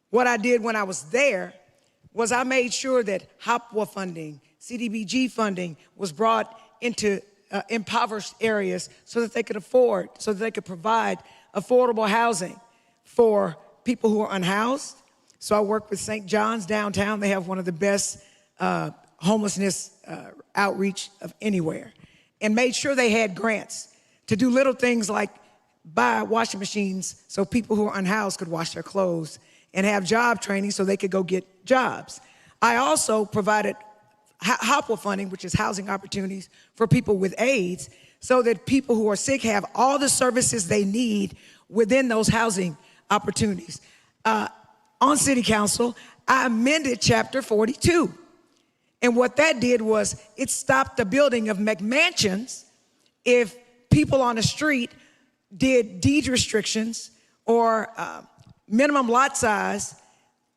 What I did when I was there was I made sure that HOPWA funding, CDBG funding was brought into impoverished areas so that they could provide affordable housing for people who are unhoused. So I work with St. John's downtown. They have one of the best homelessness outreach of anywhere, and made sure they had grants to do little things like buy washing machines so people who are unhoused could wash their clothes, and have job training so they could go get jobs. I also provided HOPWA funding, which is housing opportunities for people with AIDS, so that people who are sick have all the services they need within those housing opportunities. On city council, I amended chapter 42. And what that did was it stopped the building of McMansions if people on the street did deed restrictions or minimum lot size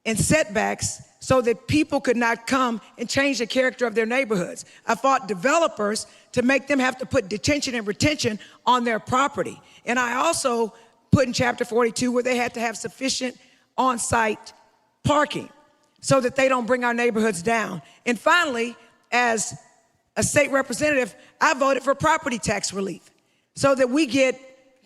and setbacks so that people could not come and change the character of their neighborhoods. I fought developers to make them have to put detention and retention on their property. And I also put in chapter 42 where they had to have sufficient on-site parking so that they don't bring our neighborhoods down. And finally, as a state representative, I voted for property tax relief so that we get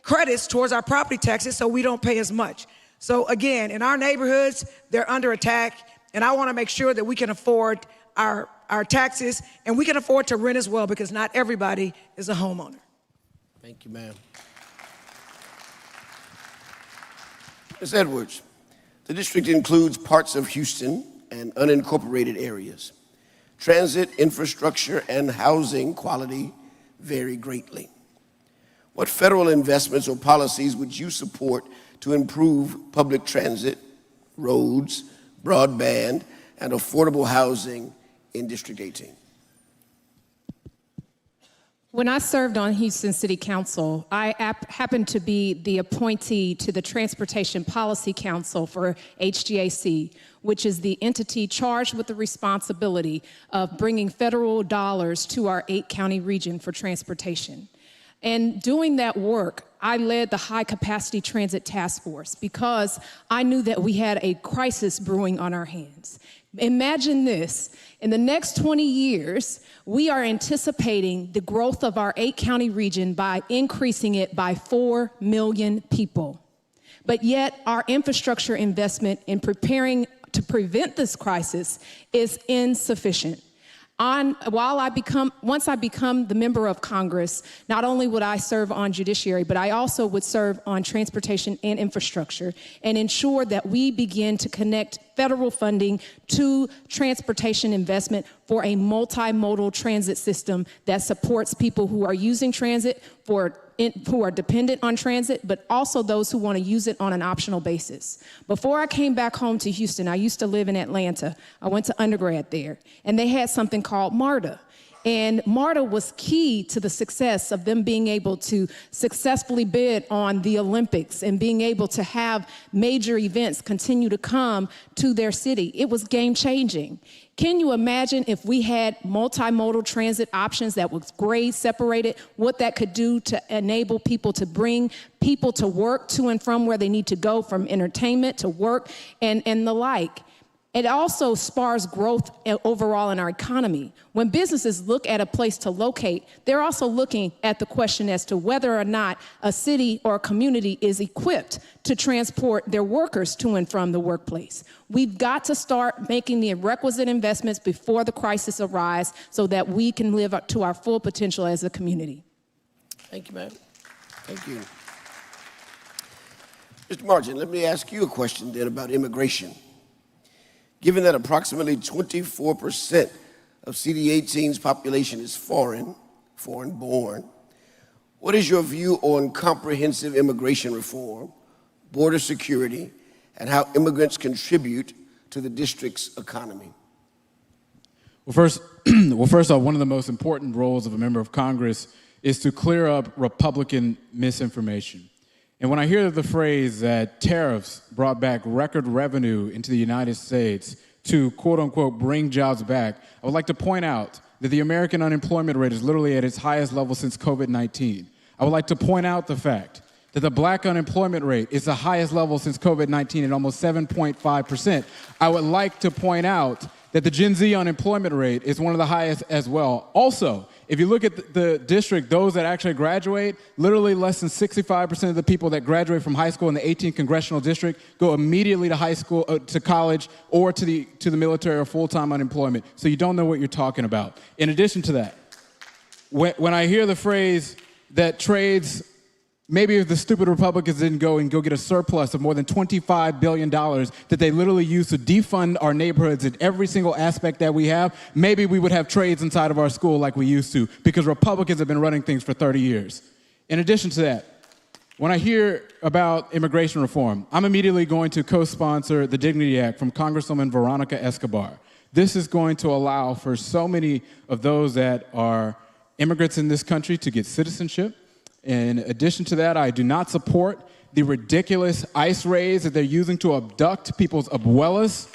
credits towards our property taxes so we don't pay as much. So again, in our neighborhoods, they're under attack, and I want to make sure that we can afford our taxes, and we can afford to rent as well, because not everybody is a homeowner. Thank you, ma'am. Ms. Edwards, the district includes parts of Houston and unincorporated areas. Transit, infrastructure, and housing quality vary greatly. What federal investments or policies would you support to improve public transit, roads, broadband, and affordable housing in District 18? When I served on Houston City Council, I happened to be the appointee to the Transportation Policy Council for HGAC, which is the entity charged with the responsibility of bringing federal dollars to our 8-county region for transportation. And doing that work, I led the High Capacity Transit Task Force because I knew that we had a crisis brewing on our hands. Imagine this, in the next 20 years, we are anticipating the growth of our 8-county region by increasing it by 4 million people. But yet, our infrastructure investment in preparing to prevent this crisis is insufficient. Once I become the member of Congress, not only would I serve on judiciary, but I also would serve on transportation and infrastructure and ensure that we begin to connect federal funding to transportation investment for a multimodal transit system that supports people who are using transit, who are dependent on transit, but also those who want to use it on an optional basis. Before I came back home to Houston, I used to live in Atlanta. I went to undergrad there, and they had something called MARTA. And MARTA was key to the success of them being able to successfully bid on the Olympics and being able to have major events continue to come to their city. It was game-changing. Can you imagine if we had multimodal transit options that was grade separated, what that could do to enable people to bring people to work to and from where they need to go, from entertainment to work and the like? It also spurs growth overall in our economy. When businesses look at a place to locate, they're also looking at the question as to whether or not a city or a community is equipped to transport their workers to and from the workplace. We've got to start making the requisite investments before the crisis arises so that we can live up to our full potential as a community. Thank you, ma'am. Thank you. Mr. Martin, let me ask you a question then about immigration. Given that approximately 24% of CD18's population is foreign-born, what is your view on comprehensive immigration reform, border security, and how immigrants contribute to the district's economy? Well, first off, one of the most important roles of a member of Congress is to clear up Republican misinformation. And when I hear the phrase that tariffs brought back record revenue into the United States to, quote unquote, bring jobs back, I would like to point out that the American unemployment rate is literally at its highest level since COVID-19. I would like to point out the fact that the black unemployment rate is the highest level since COVID-19 at almost 7.5%. I would like to point out that the Gen Z unemployment rate is one of the highest as well. Also, if you look at the district, those that actually graduate, literally less than 65% of the people that graduate from high school in the 18th congressional district go immediately to high school, to college, or to the military or full-time unemployment. So you don't know what you're talking about. In addition to that, when I hear the phrase that trades, maybe if the stupid Republicans didn't go get a surplus of more than $25 billion that they literally use to defund our neighborhoods in every single aspect that we have, maybe we would have trades inside of our school like we used to, because Republicans have been running things for 30 years. In addition to that, when I hear about immigration reform, I'm immediately going to co-sponsor the Dignity Act from Congresswoman Veronica Escobar. This is going to allow for so many of those that are immigrants in this country to get citizenship. In addition to that, I do not support the ridiculous ICE raids that they're using to abduct people's abuelas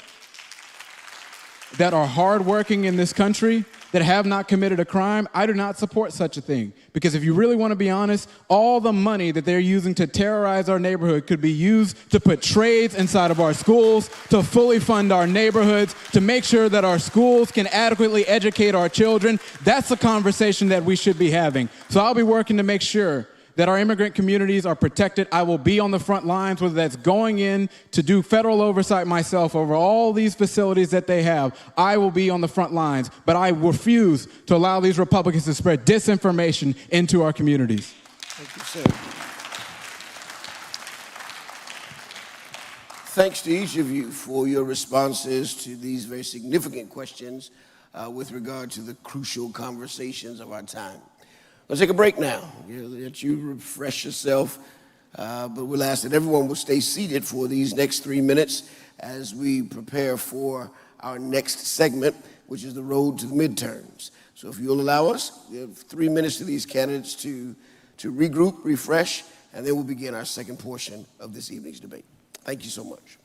that are hardworking in this country, that have not committed a crime. I do not support such a thing. Because if you really want to be honest, all the money that they're using to terrorize our neighborhood could be used to put trades inside of our schools, to fully fund our neighborhoods, to make sure that our schools can adequately educate our children. That's the conversation that we should be having. So I'll be working to make sure that our immigrant communities are protected. I will be on the front lines, whether that's going in to do federal oversight myself over all these facilities that they have. I will be on the front lines, but I refuse to allow these Republicans to spread disinformation into our communities. Thank you, sir. Thanks to each of you for your responses to these very significant questions with regard to the crucial conversations of our time. Let's take a break now. Let you refresh yourself, but we'll ask that everyone will stay seated for these next 3 minutes as we prepare for our next segment, which is the road to the midterms. So if you'll allow us, we have 3 minutes to these candidates to regroup, refresh, and then we'll begin our second portion of this evening's debate. Thank you so much.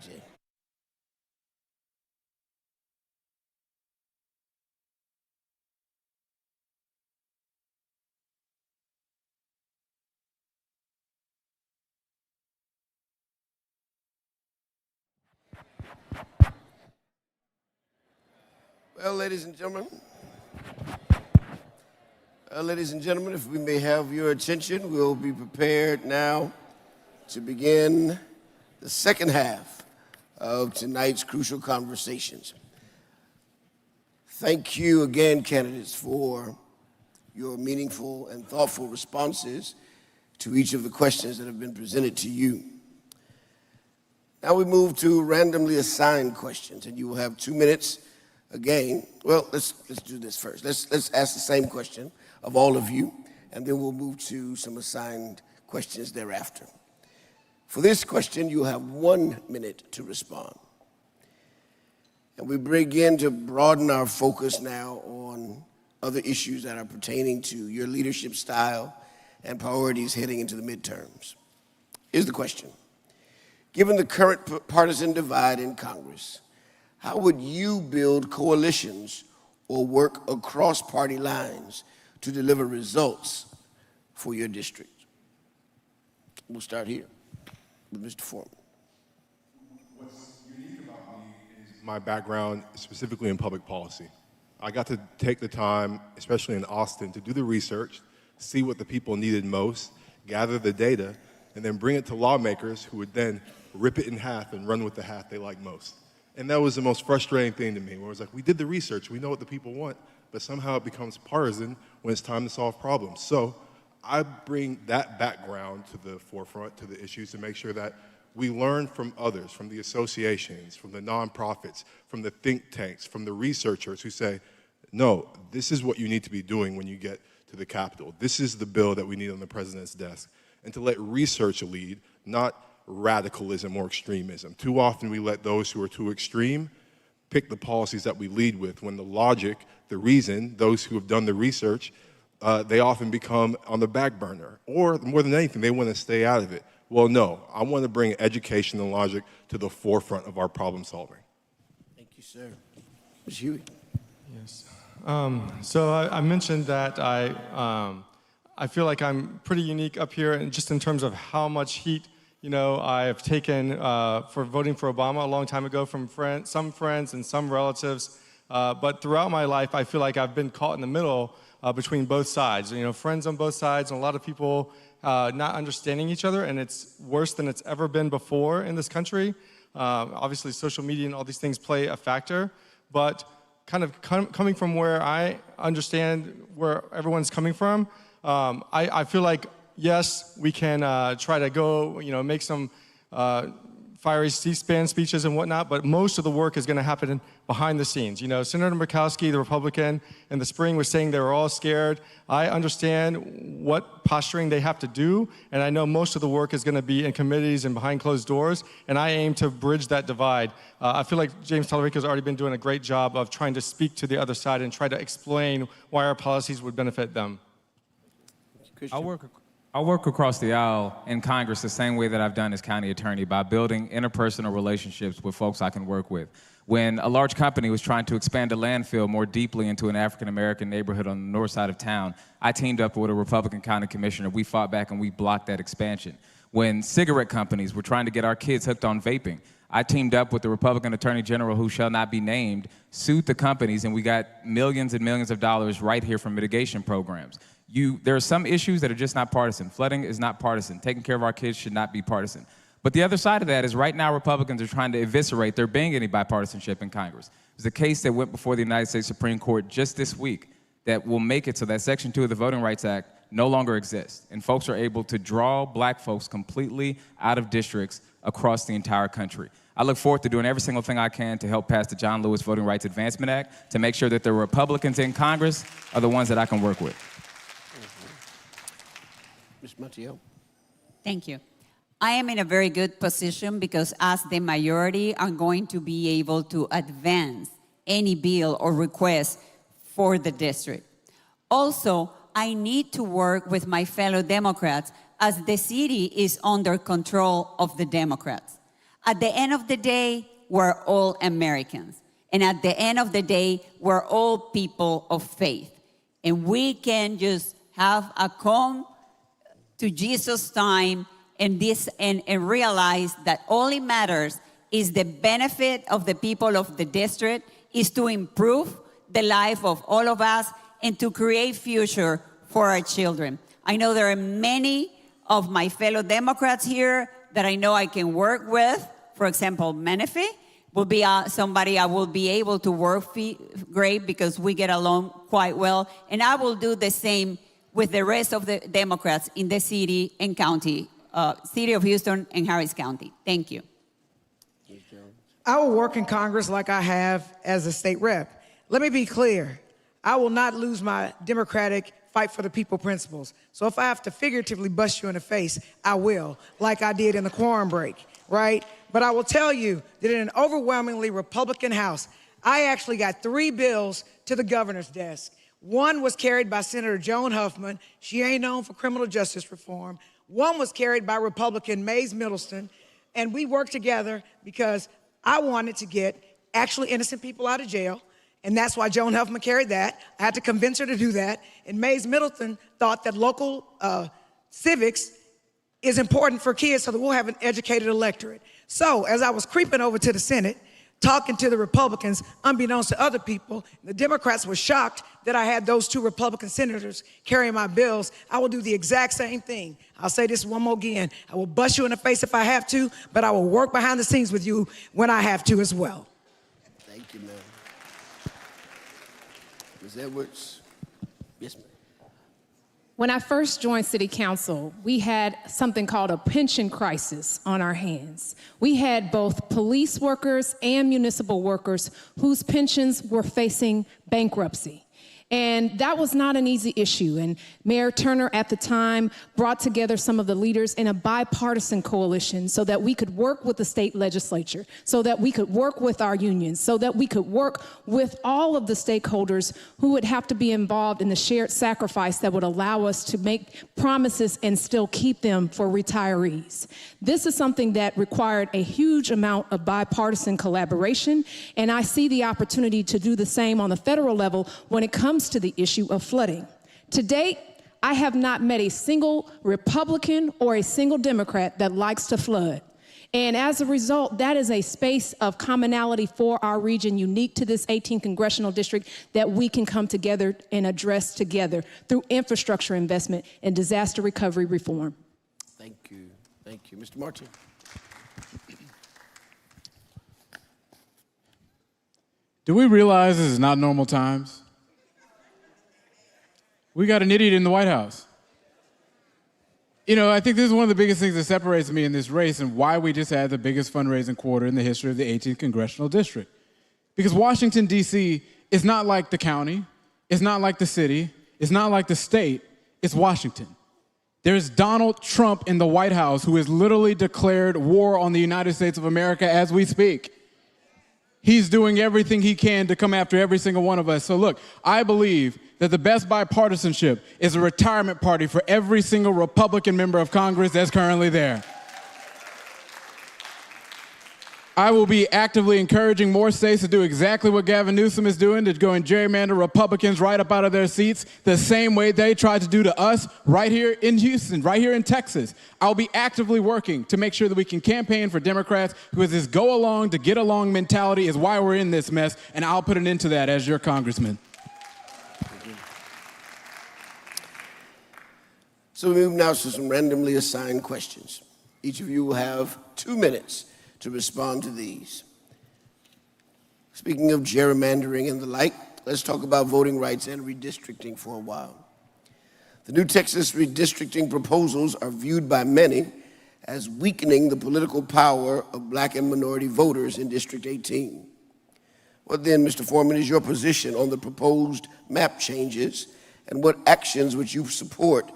Jay. Well, ladies and gentlemen, if we may have your attention, we'll be prepared now to begin the second half of tonight's crucial conversations. Thank you again, candidates, for your meaningful and thoughtful responses to each of the questions that have been presented to you. Now we move to randomly assigned questions, and you will have 2 minutes again. Well, let's do this first. Let's ask the same question of all of you, and then we'll move to some assigned questions thereafter. For this question, you'll have 1 minute to respond. And we begin to broaden our focus now on other issues that are pertaining to your leadership style and priorities heading into the midterms. Here's the question. Given the current partisan divide in Congress, how would you build coalitions or work across party lines to deliver results for your district? We'll start here with Mr. Foreman. What's unique about me is my background specifically in public policy. I got to take the time, especially in Austin, to do the research, see what the people needed most, gather the data, and then bring it to lawmakers who would then rip it in half and run with the half they like most. And that was the most frustrating thing to me, where it was like, we did the research, we know what the people want, but somehow it becomes partisan when it's time to solve problems. So I bring that background to the forefront, to the issues, to make sure that we learn from others, from the associations, from the nonprofits, from the think tanks, from the researchers who say, no, this is what you need to be doing when you get to the Capitol. This is the bill that we need on the president's desk. And to let research lead, not radicalism or extremism. Too often we let those who are too extreme pick the policies that we lead with, when the logic, the reason, those who have done the research, they often become on the back burner. Or more than anything, they want to stay out of it. Well, no, I want to bring education and logic to the forefront of our problem solving. Thank you, sir. Ms. Huey. Yes. So I mentioned that I feel like I'm pretty unique up here, and just in terms of how much heat I've taken for voting for Obama a long time ago from some friends and some relatives. But throughout my life, I feel like I've been caught in the middle between both sides. Friends on both sides, and a lot of people not understanding each other, and it's worse than it's ever been before in this country. Obviously, social media and all these things play a factor, but kind of coming from where I understand where everyone's coming from, I feel like, yes, we can try to go, make some fiery C-SPAN speeches and whatnot, but most of the work is going to happen behind the scenes. Senator Murkowski, the Republican, in the spring was saying they were all scared. I understand what posturing they have to do, and I know most of the work is going to be in committees and behind closed doors, and I aim to bridge that divide. I feel like James Talarico has already been doing a great job of trying to speak to the other side and try to explain why our policies would benefit them. I work across the aisle in Congress the same way that I've done as county attorney, by building interpersonal relationships with folks I can work with. When a large company was trying to expand a landfill more deeply into an African-American neighborhood on the north side of town, I teamed up with a Republican county commissioner. We fought back and we blocked that expansion. When cigarette companies were trying to get our kids hooked on vaping, I teamed up with the Republican Attorney General, who shall not be named, sued the companies, and we got millions and millions of dollars right here from mitigation programs. There are some issues that are just not partisan. Flooding is not partisan. Taking care of our kids should not be partisan. But the other side of that is right now Republicans are trying to eviscerate there being any bipartisanship in Congress. There's a case that went before the United States Supreme Court just this week that will make it so that Section 2 of the Voting Rights Act no longer exists, and folks are able to draw black folks completely out of districts across the entire country. I look forward to doing every single thing I can to help pass the John Lewis Voting Rights Advancement Act to make sure that the Republicans in Congress are the ones that I can work with. Ms. Montiel. Thank you. I am in a very good position because as the majority, I'm going to be able to advance any bill or request for the district. Also, I need to work with my fellow Democrats as the city is under control of the Democrats. At the end of the day, we're all Americans. And at the end of the day, we're all people of faith. And we can just have a come to Jesus time and realize that all it matters is the benefit of the people of the district, is to improve the life of all of us and to create future for our children. I know there are many of my fellow Democrats here that I know I can work with. For example, Menifee will be somebody I will be able to work great because we get along quite well. And I will do the same with the rest of the Democrats in the city and county, city of Houston and Harris County. Thank you. I will work in Congress like I have as a state rep. Let me be clear. I will not lose my democratic fight for the people principles. So if I have to figuratively bust you in the face, I will, like I did in the quorum break, right? But I will tell you that in an overwhelmingly Republican House, I actually got 3 bills to the governor's desk. One was carried by Senator Joan Huffman. She ain't known for criminal justice reform. One was carried by Republican Mays Middleton. And we worked together because I wanted to get actually innocent people out of jail. And that's why Joan Huffman carried that. I had to convince her to do that. And Mays Middleton thought that local civics is important for kids so that we'll have an educated electorate. So as I was creeping over to the Senate, talking to the Republicans, unbeknownst to other people, the Democrats were shocked that I had those 2 Republican senators carrying my bills. I will do the exact same thing. I'll say this one more again. I will bust you in the face if I have to, but I will work behind the scenes with you when I have to as well. Thank you, ma'am. Ms. Edwards? Yes, ma'am. When I first joined City Council, we had something called a pension crisis on our hands. We had both police workers and municipal workers whose pensions were facing bankruptcy. And that was not an easy issue. And Mayor Turner at the time brought together some of the leaders in a bipartisan coalition so that we could work with the state legislature, so that we could work with our unions, so that we could work with all of the stakeholders who would have to be involved in the shared sacrifice that would allow us to make promises and still keep them for retirees. This is something that required a huge amount of bipartisan collaboration, and I see the opportunity to do the same on the federal level when it comes to the issue of flooding. To date, I have not met a single Republican or a single Democrat that likes to flood. And as a result, that is a space of commonality for our region, unique to this 18th congressional district, that we can come together and address together through infrastructure investment and disaster recovery reform. Thank you. Thank you. Mr. Martin? Do we realize this is not normal times? We got an idiot in the White House. You know, I think this is one of the biggest things that separates me in this race and why we just had the biggest fundraising quarter in the history of the 18th Congressional District. Because Washington, D.C. is not like the county, it's not like the city, it's not like the state, it's Washington. There's Donald Trump in the White House who has literally declared war on the United States of America as we speak. He's doing everything he can to come after every single one of us. So look, I believe that the best bipartisanship is a retirement party for every single Republican member of Congress that's currently there. I will be actively encouraging more states to do exactly what Gavin Newsom is doing, to go and gerrymander Republicans right up out of their seats, the same way they tried to do to us right here in Houston, right here in Texas. I'll be actively working to make sure that we can campaign for Democrats because this go along to get along mentality is why we're in this mess, and I'll put an end to that as your congressman. So we move now to some randomly assigned questions. Each of you will have 2 minutes to respond to these. Speaking of gerrymandering and the like, let's talk about voting rights and redistricting for a while. The new Texas redistricting proposals are viewed by many as weakening the political power of Black and minority voters in District 18. What then, Mr. Foreman, is your position on the proposed map changes, and what actions would you support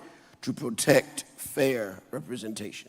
to protect fair representation?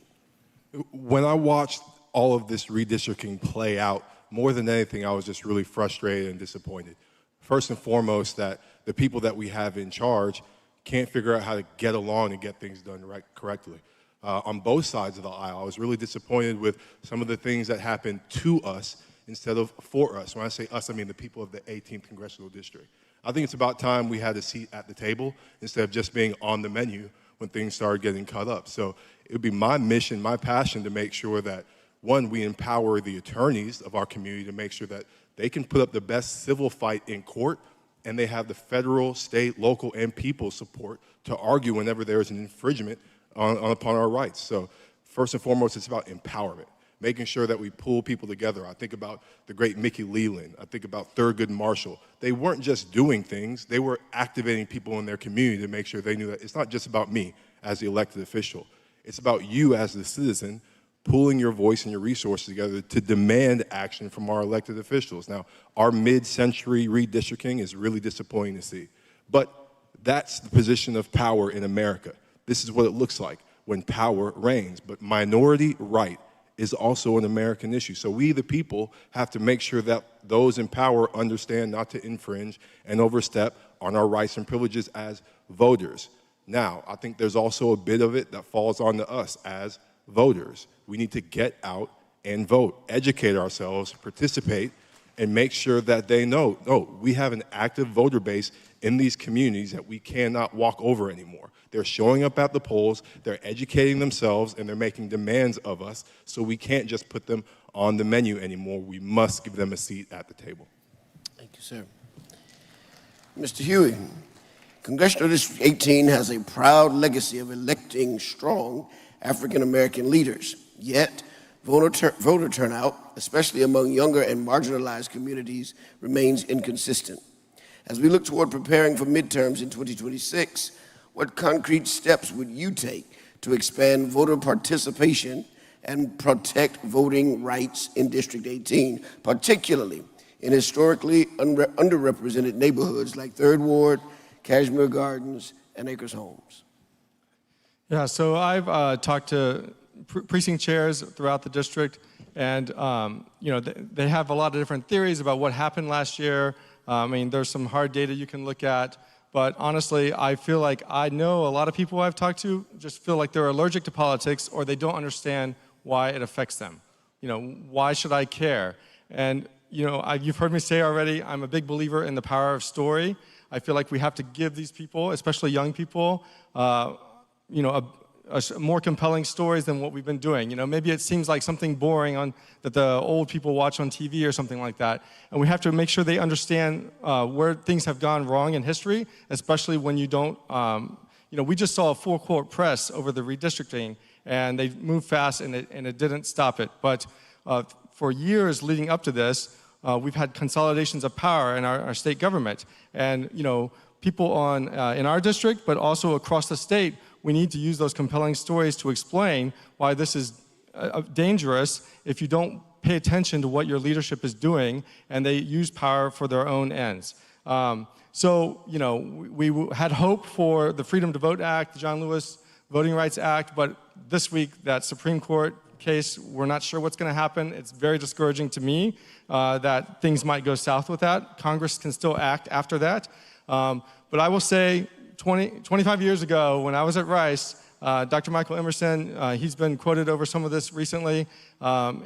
When I watched all of this redistricting play out, more than anything, I was just really frustrated and disappointed. First and foremost, that the people that we have in charge can't figure out how to get along and get things done correctly. on both sides of the aisle. I was really disappointed with some of the things that happened to us instead of for us. When I say us, I mean the people of the 18th Congressional District. I think it's about time we had a seat at the table instead of just being on the menu when things started getting cut up. So it would be my mission, my passion to make sure that, one, we empower the attorneys of our community to make sure that they can put up the best civil fight in court, and they have the federal, state, local, and people's support to argue whenever there is an infringement upon our rights. So first and foremost, it's about empowerment, making sure that we pull people together. I think about the great Mickey Leland. I think about Thurgood Marshall. They weren't just doing things, they were activating people in their community to make sure they knew that it's not just about me as the elected official. It's about you as the citizen pooling your voice and your resources together to demand action from our elected officials. Now, our mid-century redistricting is really disappointing to see, but that's the position of power in America. This is what it looks like when power reigns, but minority right is also an American issue. So we, the people, have to make sure that those in power understand not to infringe and overstep on our rights and privileges as voters. Now, I think there's also a bit of it that falls onto us as voters. We need to get out and vote, educate ourselves, participate, and make sure that they know, no, we have an active voter base in these communities that we cannot walk over anymore. They're showing up at the polls, they're educating themselves, and they're making demands of us, so we can't just put them on the menu anymore. We must give them a seat at the table. Thank you, sir. Mr. Huey, Congressional District 18 has a proud legacy of electing strong African-American leaders. Yet, voter turnout, especially among younger and marginalized communities, remains inconsistent. As we look toward preparing for midterms in 2026, what concrete steps would you take to expand voter participation and protect voting rights in District 18, particularly in historically underrepresented neighborhoods like 3rd Ward, Kashmere Gardens, and Acres Homes? Yeah, so I've talked to precinct chairs throughout the district, and they have a lot of different theories about what happened last year. I mean, there's some hard data you can look at, but honestly, I feel like I know a lot of people I've talked to just feel like they're allergic to politics, or they don't understand why it affects them. Why should I care? And you've heard me say already, I'm a big believer in the power of story. I feel like we have to give these people, especially young people, more compelling stories than what we've been doing. Maybe it seems like something boring that the old people watch on TV or something like that. And we have to make sure they understand where things have gone wrong in history, especially when you don't, we just saw a full court press over the redistricting, and they moved fast and it didn't stop it. But for years leading up to this, we've had consolidations of power in our state government. And, people in our district, but also across the state, we need to use those compelling stories to explain why this is dangerous if you don't pay attention to what your leadership is doing and they use power for their own ends. We had hope for the Freedom to Vote Act, the John Lewis Voting Rights Act, but this week, that Supreme Court case, we're not sure what's going to happen. It's very discouraging to me that things might go south with that. Congress can still act after that. But I will say, 25 years ago, when I was at Rice, Dr. Michael Emerson, he's been quoted over some of this recently.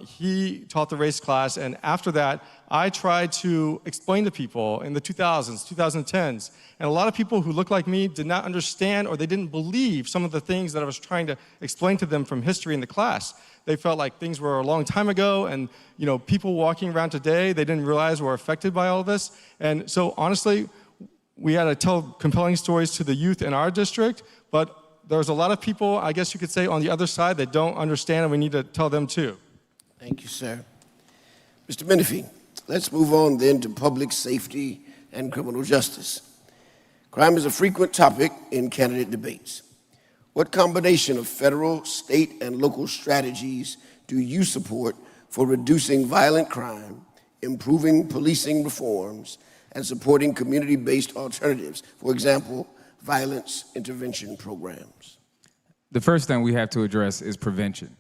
He taught the race class, and after that, I tried to explain to people in the 2000s, 2010s, and a lot of people who looked like me did not understand, or they didn't believe some of the things that I was trying to explain to them from history in the class. They felt like things were a long time ago, and people walking around today, they didn't realize were affected by all of this. And so honestly, we had to tell compelling stories to the youth in our district, but there's a lot of people, I guess you could say, on the other side that don't understand, and we need to tell them too. Thank you, sir. Mr. Menifee, let's move on then to public safety and criminal justice. Crime is a frequent topic in candidate debates. What combination of federal, state, and local strategies do you support for reducing violent crime, improving policing reforms, and supporting community-based alternatives, for example, violence intervention programs? The first thing we have to address is prevention.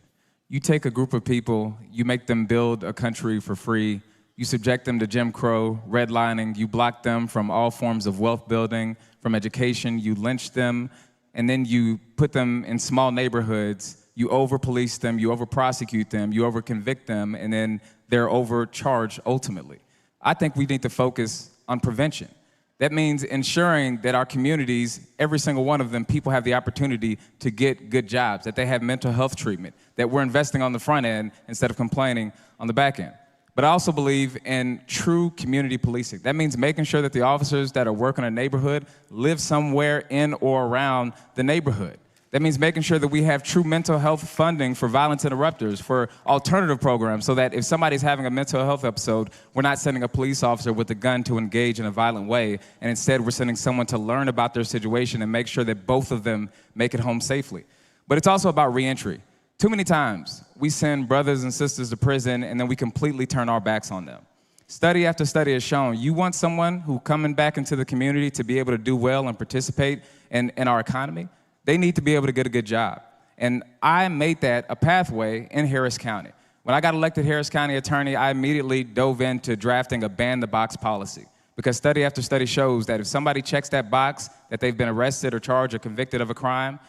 You take a group of people, you make them build a country for free, you subject them to Jim Crow, redlining, you block them from all forms of wealth building, from education, you lynch them, and then you put them in small neighborhoods you over-police them, you over-prosecute them, you over-convict them, and then they're overcharged ultimately. I think we need to focus on prevention. That means ensuring that our communities, every single one of them, people have the opportunity to get good jobs, that they have mental health treatment, that we're investing on the front end instead of complaining on the back end. But I also believe in true community policing. That means making sure that the officers that are working in a neighborhood live somewhere in or around the neighborhood. That means making sure that we have true mental health funding for violence interrupters, for alternative programs, so that if somebody's having a mental health episode, we're not sending a police officer with a gun to engage in a violent way, and instead we're sending someone to learn about their situation and make sure that both of them make it home safely. But it's also about reentry. Too many times, we send brothers and sisters to prison and then we completely turn our backs on them. Study after study has shown you want someone who coming back into the community to be able to do well and participate in our economy, they need to be able to get a good job. And I made that a pathway in Harris County. When I got elected Harris County attorney, I immediately dove into drafting a ban-the-box policy, because study after study shows that if somebody checks that box, that they've been arrested or charged or convicted of a crime,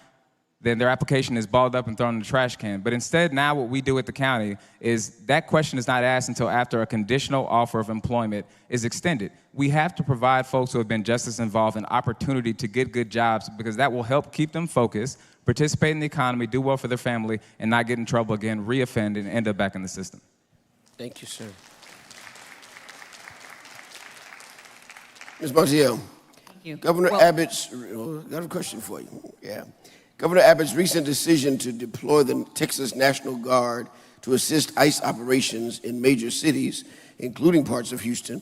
then their application is balled up and thrown in the trash can. But instead, now what we do at the county is that question is not asked until after a conditional offer of employment is extended. We have to provide folks who have been justice involved an opportunity to get good jobs, because that will help keep them focused, participate in the economy, do well for their family, and not get in trouble again, reoffend, and end up back in the system. Thank you, sir. Ms. Montiel, you. Governor Abbott's, got a question for you. Yeah. Governor Abbott's recent decision to deploy the Texas National Guard to assist ICE operations in major cities, including parts of Houston,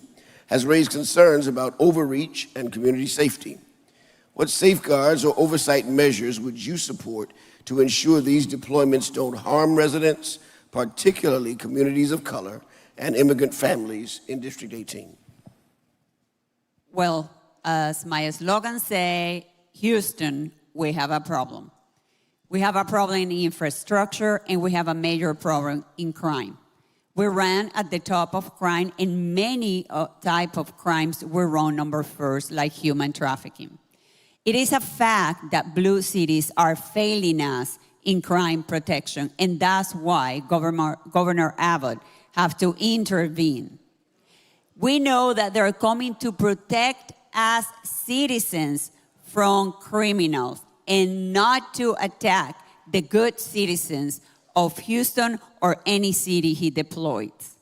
has raised concerns about overreach and community safety. What safeguards or oversight measures would you support to ensure these deployments don't harm residents, particularly communities of color and immigrant families in District 18? Well, as my slogan say, Houston, we have a problem. We have a problem in infrastructure, and we have a major problem in crime. We ran at the top of crime, and many type of crimes we run number first, like human trafficking. It is a fact that blue cities are failing us in crime protection, and that's why Governor Abbott have to intervene. We know that they're coming to protect us citizens from criminals and not to attack the good citizens of Houston or any city he deploys.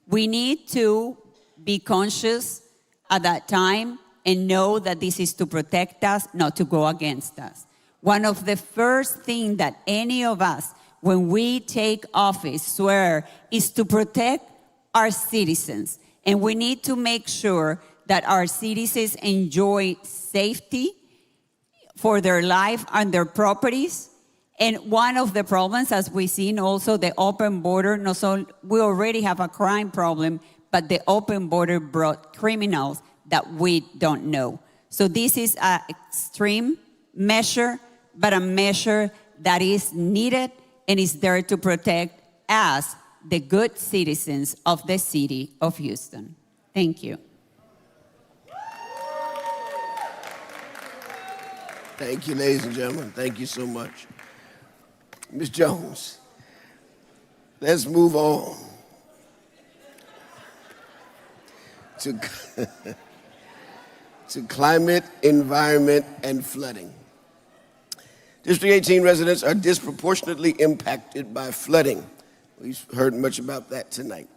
We need to be conscious at that time and know that this is to protect us, not to go against us. One of the first things that any of us, when we take office, swear is to protect our citizens. And we need to make sure that our citizens enjoy safety for their life and their properties. And one of the problems, as we've seen also, the open border, we already have a crime problem, but the open border brought criminals that we don't know. So this is an extreme measure, but a measure that is needed and is there to protect us, the good citizens of the city of Houston. Thank you. Thank you, ladies and gentlemen. Thank you so much. Ms. Jones, let's move on to, to climate, environment, and flooding. District 18 residents are disproportionately impacted by flooding. We've heard much about that tonight.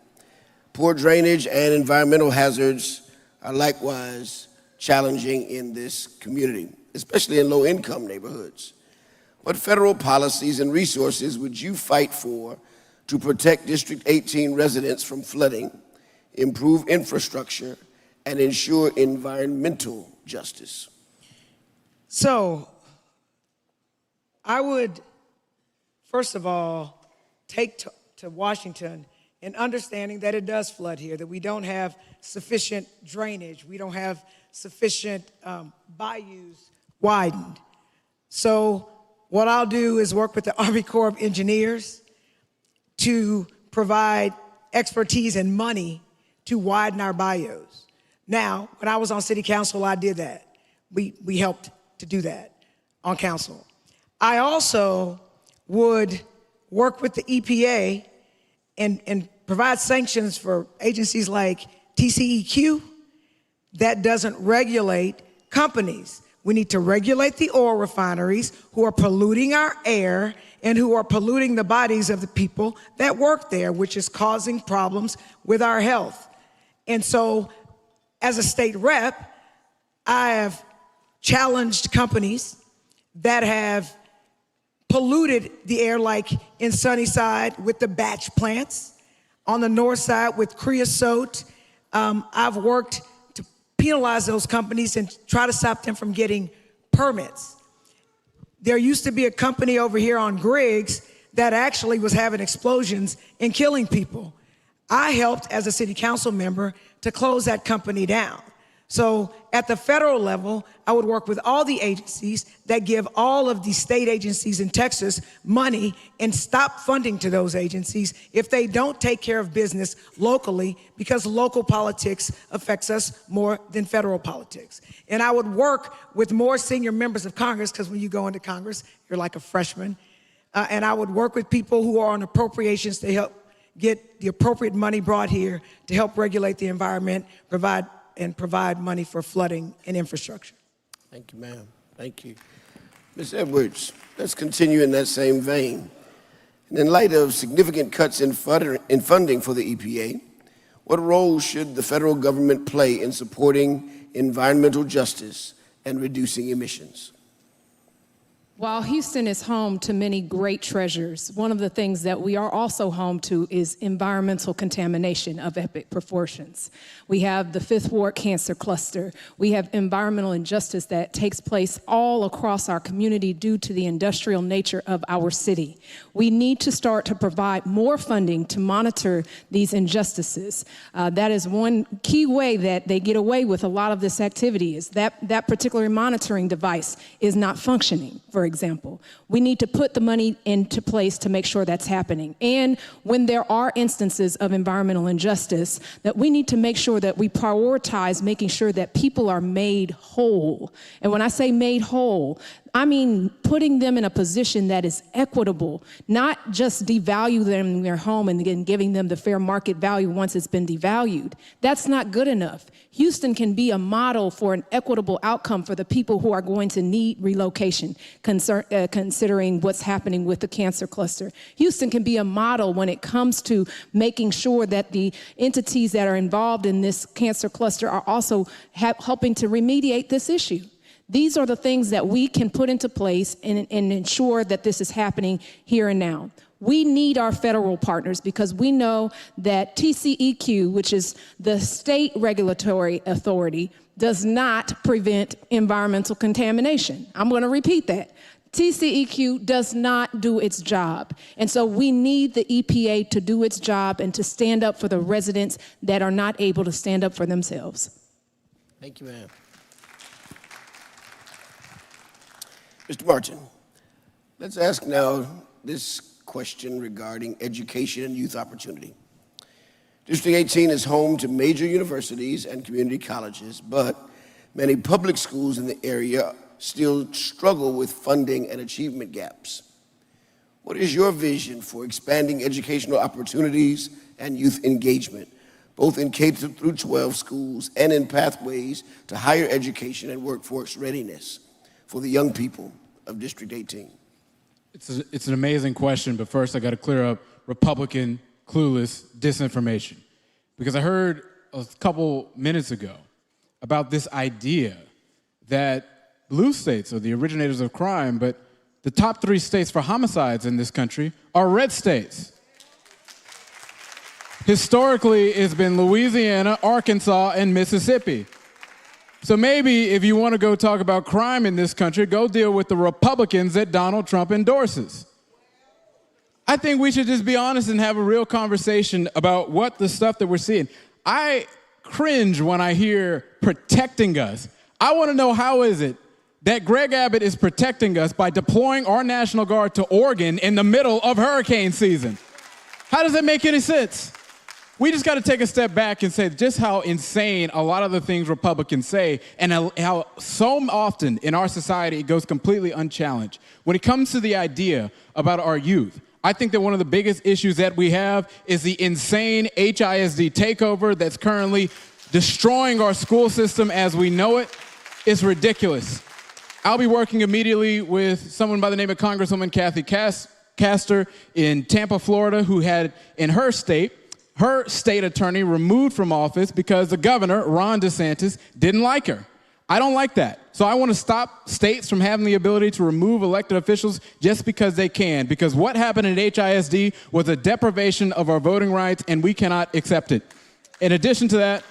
Poor drainage and environmental hazards are likewise challenging in this community, especially in low-income neighborhoods. What federal policies and resources would you fight for to protect District 18 residents from flooding, improve infrastructure, and ensure environmental justice? So, I would, first of all, take to Washington and understanding that it does flood here, that we don't have sufficient drainage, we don't have sufficient bayous widened. So what I'll do is work with the Army Corps of Engineers to provide expertise and money to widen our bayous. Now, when I was on city council, I did that. We helped to do that on council. I also would work with the EPA and provide sanctions for agencies like TCEQ, that doesn't regulate companies. We need to regulate the oil refineries who are polluting our air and who are polluting the bodies of the people that work there, which is causing problems with our health. And so, as a state rep, I have challenged companies that have polluted the air, like in Sunnyside with the batch plants, on the north side with creosote. I've worked to penalize those companies and try to stop them from getting permits. There used to be a company over here on Griggs that actually was having explosions and killing people. I helped, as a city council member, to close that company down. So at the federal level, I would work with all the agencies that give all of the state agencies in Texas money and stop funding to those agencies if they don't take care of business locally, because local politics affects us more than federal politics. And I would work with more senior members of Congress, because when you go into Congress, you're like a freshman. And I would work with people who are on appropriations to help get the appropriate money brought here to help regulate the environment, provide money for flooding and infrastructure. Thank you, ma'am. Thank you. Ms. Edwards, let's continue in that same vein. And in light of significant cuts in funding for the EPA, what role should the federal government play in supporting environmental justice and reducing emissions? While Houston is home to many great treasures, one of the things that we are also home to is environmental contamination of epic proportions. We have the Fifth Ward Cancer Cluster. We have environmental injustice that takes place all across our community due to the industrial nature of our city. We need to start to provide more funding to monitor these injustices. That is one key way that they get away with a lot of this activity, is that particular monitoring device is not functioning, for example. We need to put the money into place to make sure that's happening. And when there are instances of environmental injustice, that we need to make sure that we prioritize making sure that people are made whole. And when I say made whole, I mean putting them in a position that is equitable, not just devalue them in their home and then giving them the fair market value once it's been devalued. That's not good enough. Houston can be a model for an equitable outcome for the people who are going to need relocation, considering what's happening with the cancer cluster. Houston can be a model when it comes to making sure that the entities that are involved in this cancer cluster are also helping to remediate this issue. These are the things that we can put into place and ensure that this is happening here and now. We need our federal partners, because we know that TCEQ, which is the state regulatory authority, does not prevent environmental contamination. I'm going to repeat that. TCEQ does not do its job. And so we need the EPA to do its job and to stand up for the residents that are not able to stand up for themselves. Thank you, ma'am. Mr. Martin, let's ask now this question regarding education and youth opportunity. District 18 is home to major universities and community colleges, but many public schools in the area still struggle with funding and achievement gaps. What is your vision for expanding educational opportunities and youth engagement, both in K-12 schools and in pathways to higher education and workforce readiness for the young people of District 18? It's an amazing question, but first I got to clear up Republican clueless disinformation. Because I heard a couple minutes ago about this idea that blue states are the originators of crime, but the top 3 states for homicides in this country are red states. Historically, it's been Louisiana, Arkansas, and Mississippi. So maybe if you want to go talk about crime in this country, go deal with the Republicans that Donald Trump endorses. I think we should just be honest and have a real conversation about what the stuff that we're seeing. I cringe when I hear protecting us. I want to know, how is it that Greg Abbott is protecting us by deploying our National Guard to Oregon in the middle of hurricane season? How does that make any sense? We just got to take a step back and say just how insane a lot of the things Republicans say, and how so often in our society it goes completely unchallenged. When it comes to the idea about our youth, I think that one of the biggest issues that we have is the insane HISD takeover that's currently destroying our school system as we know it. It's ridiculous. I'll be working immediately with someone by the name of Congresswoman Kathy Castor in Tampa, Florida, who had in her state attorney removed from office because the governor, Ron DeSantis, didn't like her. I don't like that. So I want to stop states from having the ability to remove elected officials just because they can. Because what happened at HISD was a deprivation of our voting rights, and we cannot accept it. In addition to that,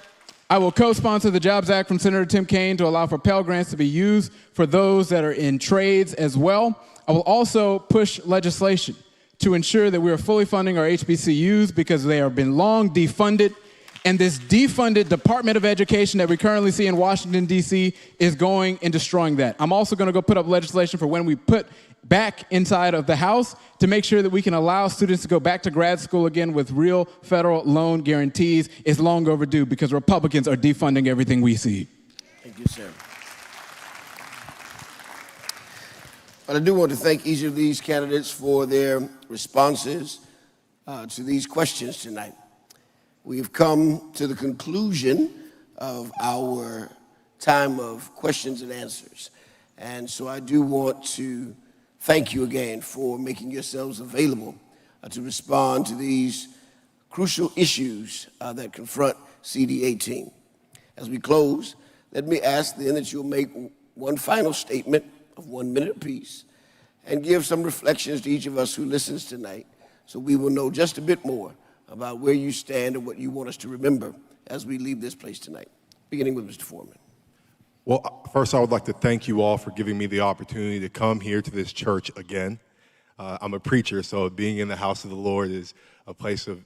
I will co-sponsor the Jobs Act from Senator Tim Kaine to allow for Pell Grants to be used for those that are in trades as well. I will also push legislation to ensure that we are fully funding our HBCUs because they have been long defunded. And this defunded Department of Education that we currently see in Washington, D.C. is going and destroying that. I'm also going to go put up legislation for when we put back inside of the House to make sure that we can allow students to go back to grad school again with real federal loan guarantees. It's long overdue because Republicans are defunding everything we see. Thank you, sir. But I do want to thank each of these candidates for their responses to these questions tonight. We've come to the conclusion of our time of questions and answers. And so I do want to thank you again for making yourselves available to respond to these crucial issues that confront CD18. As we close, let me ask then that you'll make one final statement of 1 minute apiece and give some reflections to each of us who listens tonight so we will know just a bit more about where you stand and what you want us to remember as we leave this place tonight. Beginning with Mr. Foreman. Well, first I would like to thank you all for giving me the opportunity to come here to this church again. I'm a preacher, so being in the house of the Lord is a place of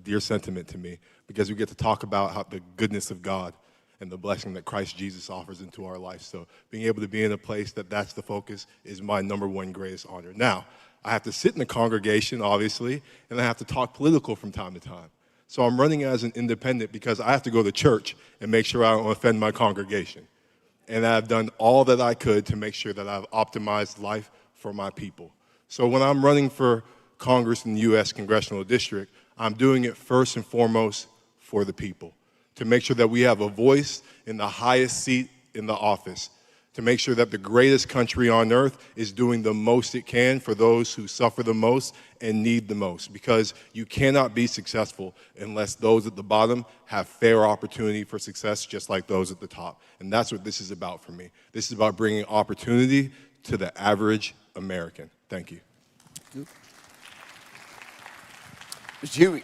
dear sentiment to me because we get to talk about the goodness of God and the blessing that Christ Jesus offers into our life. So being able to be in a place that's the focus is my #1 greatest honor. Now, I have to sit in the congregation, obviously, and I have to talk political from time to time. So I'm running as an independent because I have to go to church and make sure I don't offend my congregation. And I've done all that I could to make sure that I've optimized life for my people. So when I'm running for Congress in the U.S. Congressional District, I'm doing it first and foremost for the people, to make sure that we have a voice in the highest seat in the office, to make sure that the greatest country on earth is doing the most it can for those who suffer the most and need the most, because you cannot be successful unless those at the bottom have fair opportunity for success just like those at the top. And that's what this is about for me. This is about bringing opportunity to the average American. Thank you. Mr. Huey.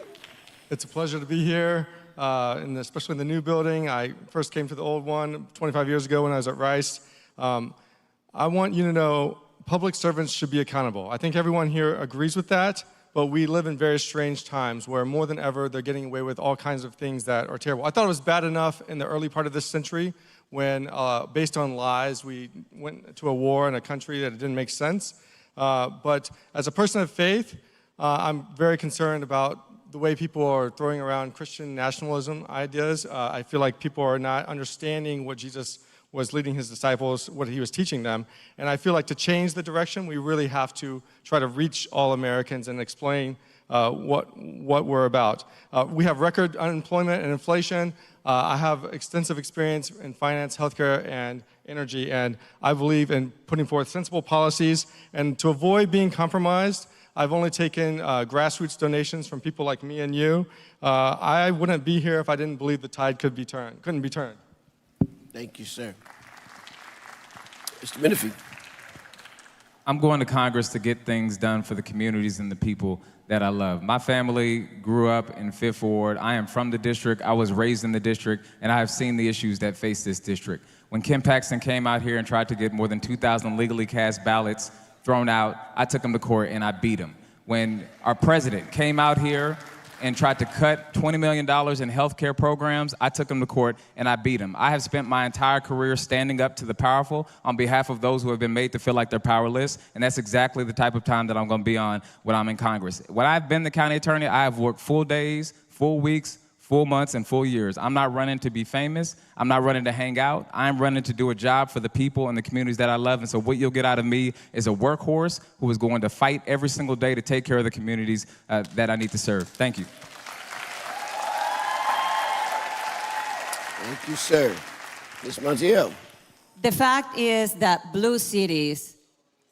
It's a pleasure to be here, especially in the new building. I first came to the old one 25 years ago when I was at Rice. I want you to know public servants should be accountable. I think everyone here agrees with that, but we live in very strange times where more than ever they're getting away with all kinds of things that are terrible. I thought it was bad enough in the early part of this century when, based on lies, we went to a war in a country that didn't make sense. But as a person of faith, I'm very concerned about the way people are throwing around Christian nationalism ideas. I feel like people are not understanding what Jesus was leading his disciples, what he was teaching them. And I feel like to change the direction, we really have to try to reach all Americans and explain what we're about. We have record unemployment and inflation. I have extensive experience in finance, healthcare, and energy, and I believe in putting forth sensible policies. And to avoid being compromised, I've only taken grassroots donations from people like me and you. I wouldn't be here if I didn't believe the tide couldn't be turned. Thank you, sir. Mr. Menifee. I'm going to Congress to get things done for the communities and the people that I love. My family grew up in Fifth Ward. I am from the district. I was raised in the district, and I have seen the issues that face this district. When Ken Paxton came out here and tried to get more than 2,000 legally cast ballots thrown out, I took him to court and I beat him. When our president came out here and tried to cut $20 million in health care programs, I took him to court and I beat him. I have spent my entire career standing up to the powerful on behalf of those who have been made to feel like they're powerless, and that's exactly the type of time that I'm going to be on when I'm in Congress. When I've been the county attorney, I have worked full days, full weeks, full months and full years. I'm not running to be famous. I'm not running to hang out. I'm running to do a job for the people and the communities that I love. And so what you'll get out of me is a workhorse who is going to fight every single day to take care of the communities that I need to serve. Thank you. Thank you, sir. Ms. Montiel. The fact is that blue cities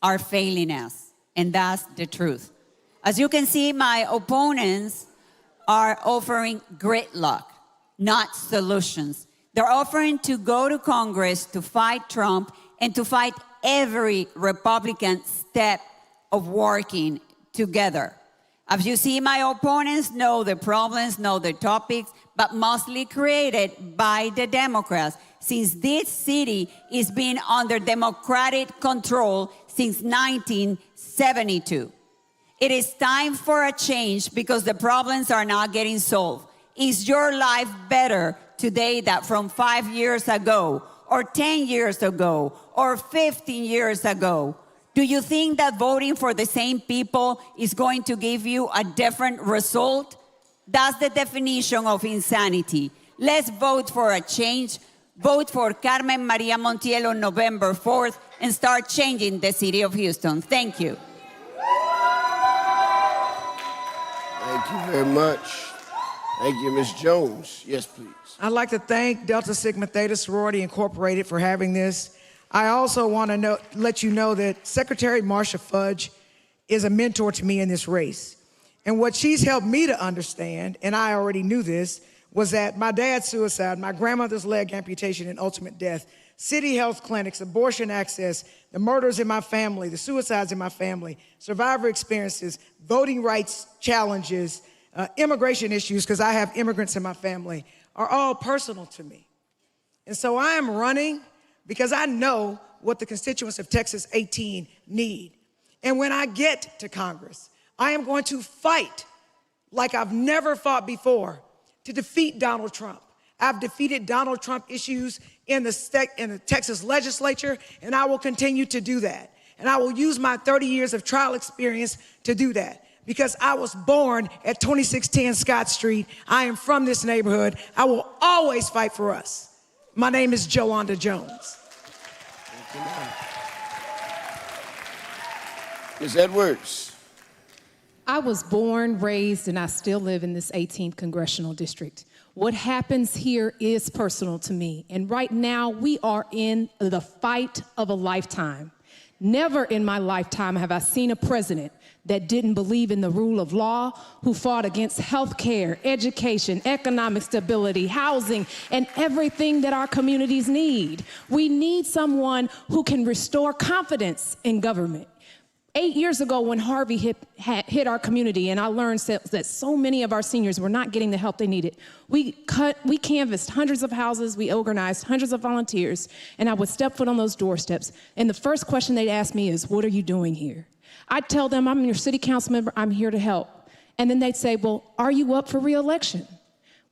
are failing us, and that's the truth. As you can see, my opponents are offering gridlock, not solutions. They're offering to go to Congress to fight Trump and to fight every Republican step of working together. As you see, my opponents know the problems, know the topics, but mostly created by the Democrats, since this city is being under Democratic control since 1972. It is time for a change because the problems are not getting solved. Is your life better today than from 5 years ago, or 10 years ago, or 15 years ago? Do you think that voting for the same people is going to give you a different result? That's the definition of insanity. Let's vote for a change. Vote for Carmen Maria Montiel on November 4th and start changing the city of Houston. Thank you. Thank you very much. Thank you, Ms. Jones. Yes, please. I'd like to thank Delta Sigma Theta Sorority Incorporated for having this. I also want to let you know that Secretary Marsha Fudge is a mentor to me in this race. And what she's helped me to understand, and I already knew this, was that my dad's suicide, my grandmother's leg amputation and ultimate death, city health clinics, abortion access, the murders in my family, the suicides in my family, survivor experiences, voting rights challenges, immigration issues, because I have immigrants in my family, are all personal to me. And so I am running because I know what the constituents of Texas 18 need. And when I get to Congress, I am going to fight like I've never fought before to defeat Donald Trump. I've defeated Donald Trump issues in the Texas legislature, and I will continue to do that. And I will use my 30 years of trial experience to do that, because I was born at 2610 Scott Street. I am from this neighborhood. I will always fight for us. My name is Jolanda Jones. Thank you, ma'am. Ms. Edwards. I was born, raised, and I still live in this 18th congressional district. What happens here is personal to me. And right now, we are in the fight of a lifetime. Never in my lifetime have I seen a president that didn't believe in the rule of law, who fought against health care, education, economic stability, housing, and everything that our communities need. We need someone who can restore confidence in government. 8 years ago, when Harvey hit our community, and I learned that so many of our seniors were not getting the help they needed, we canvassed hundreds of houses, we organized hundreds of volunteers, and I would step foot on those doorsteps. And the first question they'd ask me is, "What are you doing here?" I'd tell them, "I'm your city council member, I'm here to help." And then they'd say, "Well, are you up for re-election?"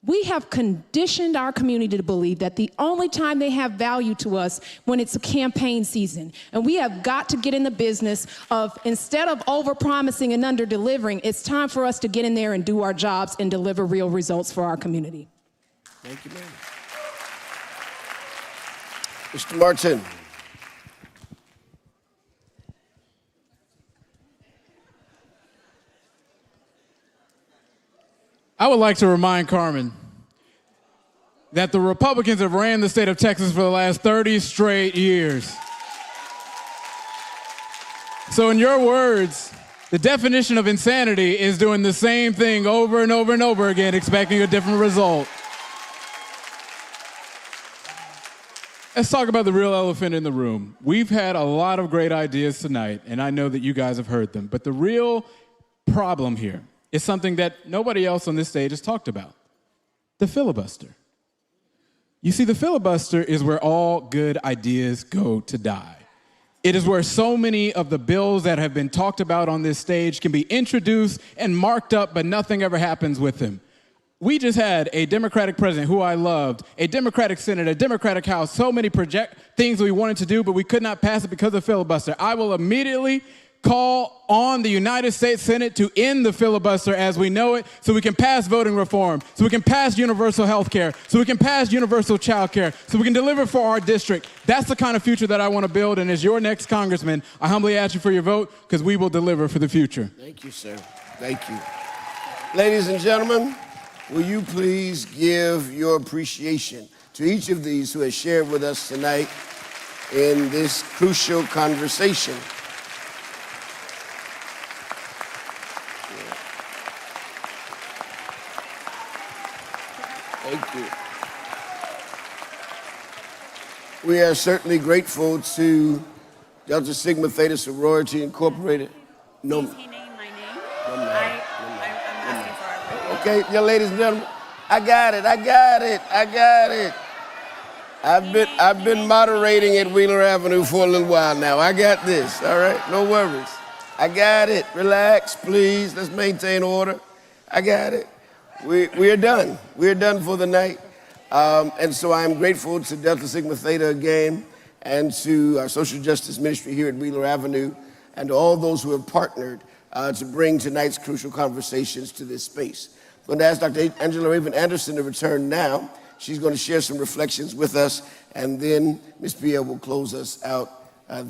We have conditioned our community to believe that the only time they have value to us when it's a campaign season. And we have got to get in the business of, instead of over-promising and under-delivering, it's time for us to get in there and do our jobs and deliver real results for our community. Thank you, ma'am. Mr. Martin. I would like to remind Carmen that the Republicans have ran the state of Texas for the last 30 straight years. So in your words, the definition of insanity is doing the same thing over and over and over again, expecting a different result. Let's talk about the real elephant in the room. We've had a lot of great ideas tonight, and I know that you guys have heard them, but the real problem here is something that nobody else on this stage has talked about: the filibuster. You see, the filibuster is where all good ideas go to die. It is where so many of the bills that have been talked about on this stage can be introduced and marked up, but nothing ever happens with them. We just had a Democratic president who I loved, a Democratic Senate, a Democratic House, so many things we wanted to do, but we could not pass it because of filibuster. I will immediately call on the United States Senate to end the filibuster as we know it, so we can pass voting reform, so we can pass universal health care, so we can pass universal child care, so we can deliver for our district. That's the kind of future that I want to build, and as your next congressman, I humbly ask you for your vote, because we will deliver for the future. Thank you, sir. Thank you. Ladies and gentlemen, will you please give your appreciation to each of these who has shared with us tonight in this crucial conversation. Thank you. We are certainly grateful to Delta Sigma Theta Sorority Incorporated. No. He named my name. I'm asking for it. Okay, young ladies and gentlemen, I got it. I've been moderating at Wheeler Avenue for a little while now. I got this, all right? No worries. I got it. Relax, please. Let's maintain order. I got it. We are done. We're done for the night. And so I'm grateful to Delta Sigma Theta again and to our social justice ministry here at Wheeler Avenue and to all those who have partnered to bring tonight's crucial conversations to this space. I'm going to ask Dr. Angela Raven Anderson to return now. She's going to share some reflections with us, and then Ms. Pierre will close us out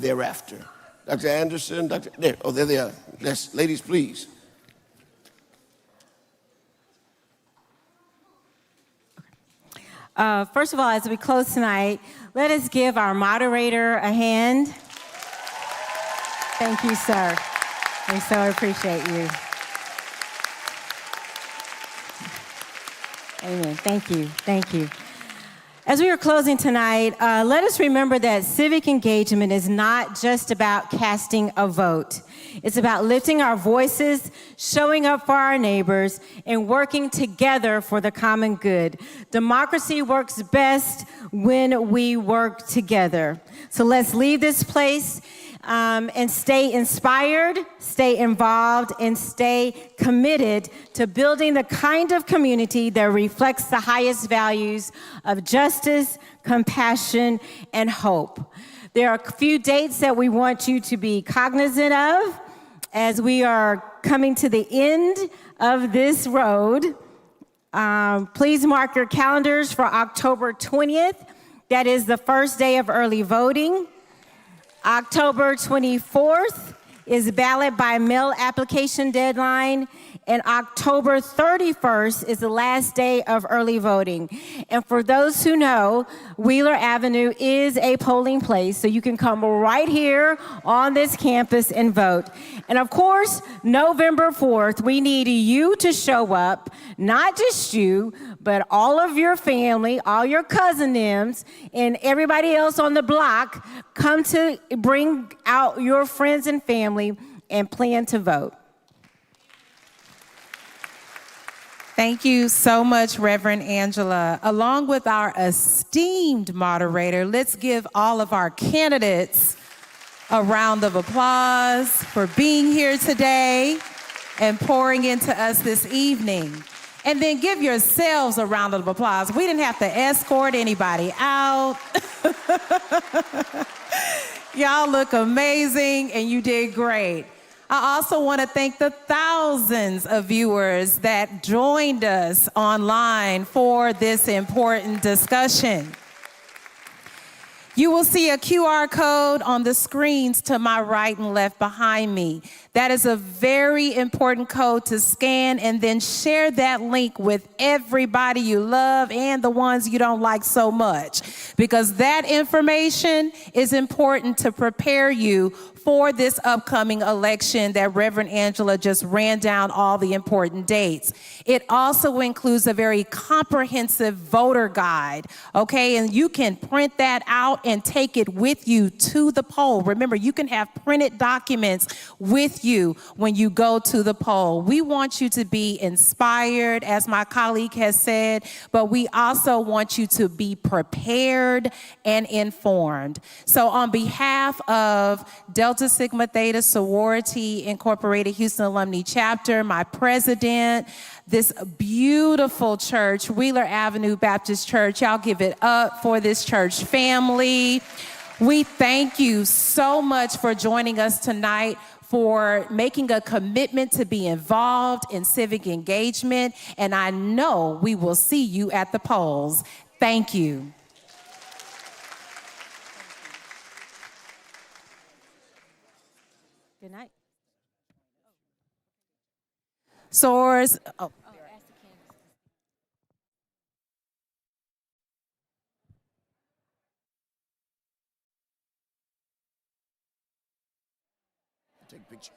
thereafter. Dr. Anderson, there they are. Yes, ladies, please. First of all, as we close tonight, let us give our moderator a hand. Thank you, sir. We so appreciate you. Amen. Thank you. Thank you. As we are closing tonight, let us remember that civic engagement is not just about casting a vote. It's about lifting our voices, showing up for our neighbors, and working together for the common good. Democracy works best when we work together. So let's leave this place and stay inspired, stay involved, and stay committed to building the kind of community that reflects the highest values of justice, compassion, and hope. There are a few dates that we want you to be cognizant of as we are coming to the end of this road. Please mark your calendars for October 20th. That is the first day of early voting. October 24th is ballot by mail application deadline, and October 31st is the last day of early voting. And for those who know, Wheeler Avenue is a polling place, so you can come right here on this campus and vote. And of course, November 4th, we need you to show up, not just you, but all of your family, all your cousin-ims, and everybody else on the block. Come to bring out your friends and family and plan to vote. Thank you so much, Reverend Angela. Along with our esteemed moderator, let's give all of our candidates a round of applause for being here today and pouring into us this evening. And then give yourselves a round of applause. We didn't have to escort anybody out. Y'all look amazing, and you did great. I also want to thank the thousands of viewers that joined us online for this important discussion. You will see a QR code on the screens to my right and left behind me. That is a very important code to scan and then share that link with everybody you love and the ones you don't like so much, because that information is important to prepare you for this upcoming election that Reverend Angela just ran down all the important dates. It also includes a very comprehensive voter guide, okay? And you can print that out and take it with you to the poll. Remember, you can have printed documents with you when you go to the poll. We want you to be inspired, as my colleague has said, but we also want you to be prepared and informed. So on behalf of Delta Sigma Theta Sorority Incorporated Houston Alumni Chapter, my president, this beautiful church, Wheeler Avenue Baptist Church, y'all give it up for this church family. We thank you so much for joining us tonight for making a commitment to be involved in civic engagement, and I know we will see you at the polls. Thank you. Good night. Soars. Oh. Take a picture.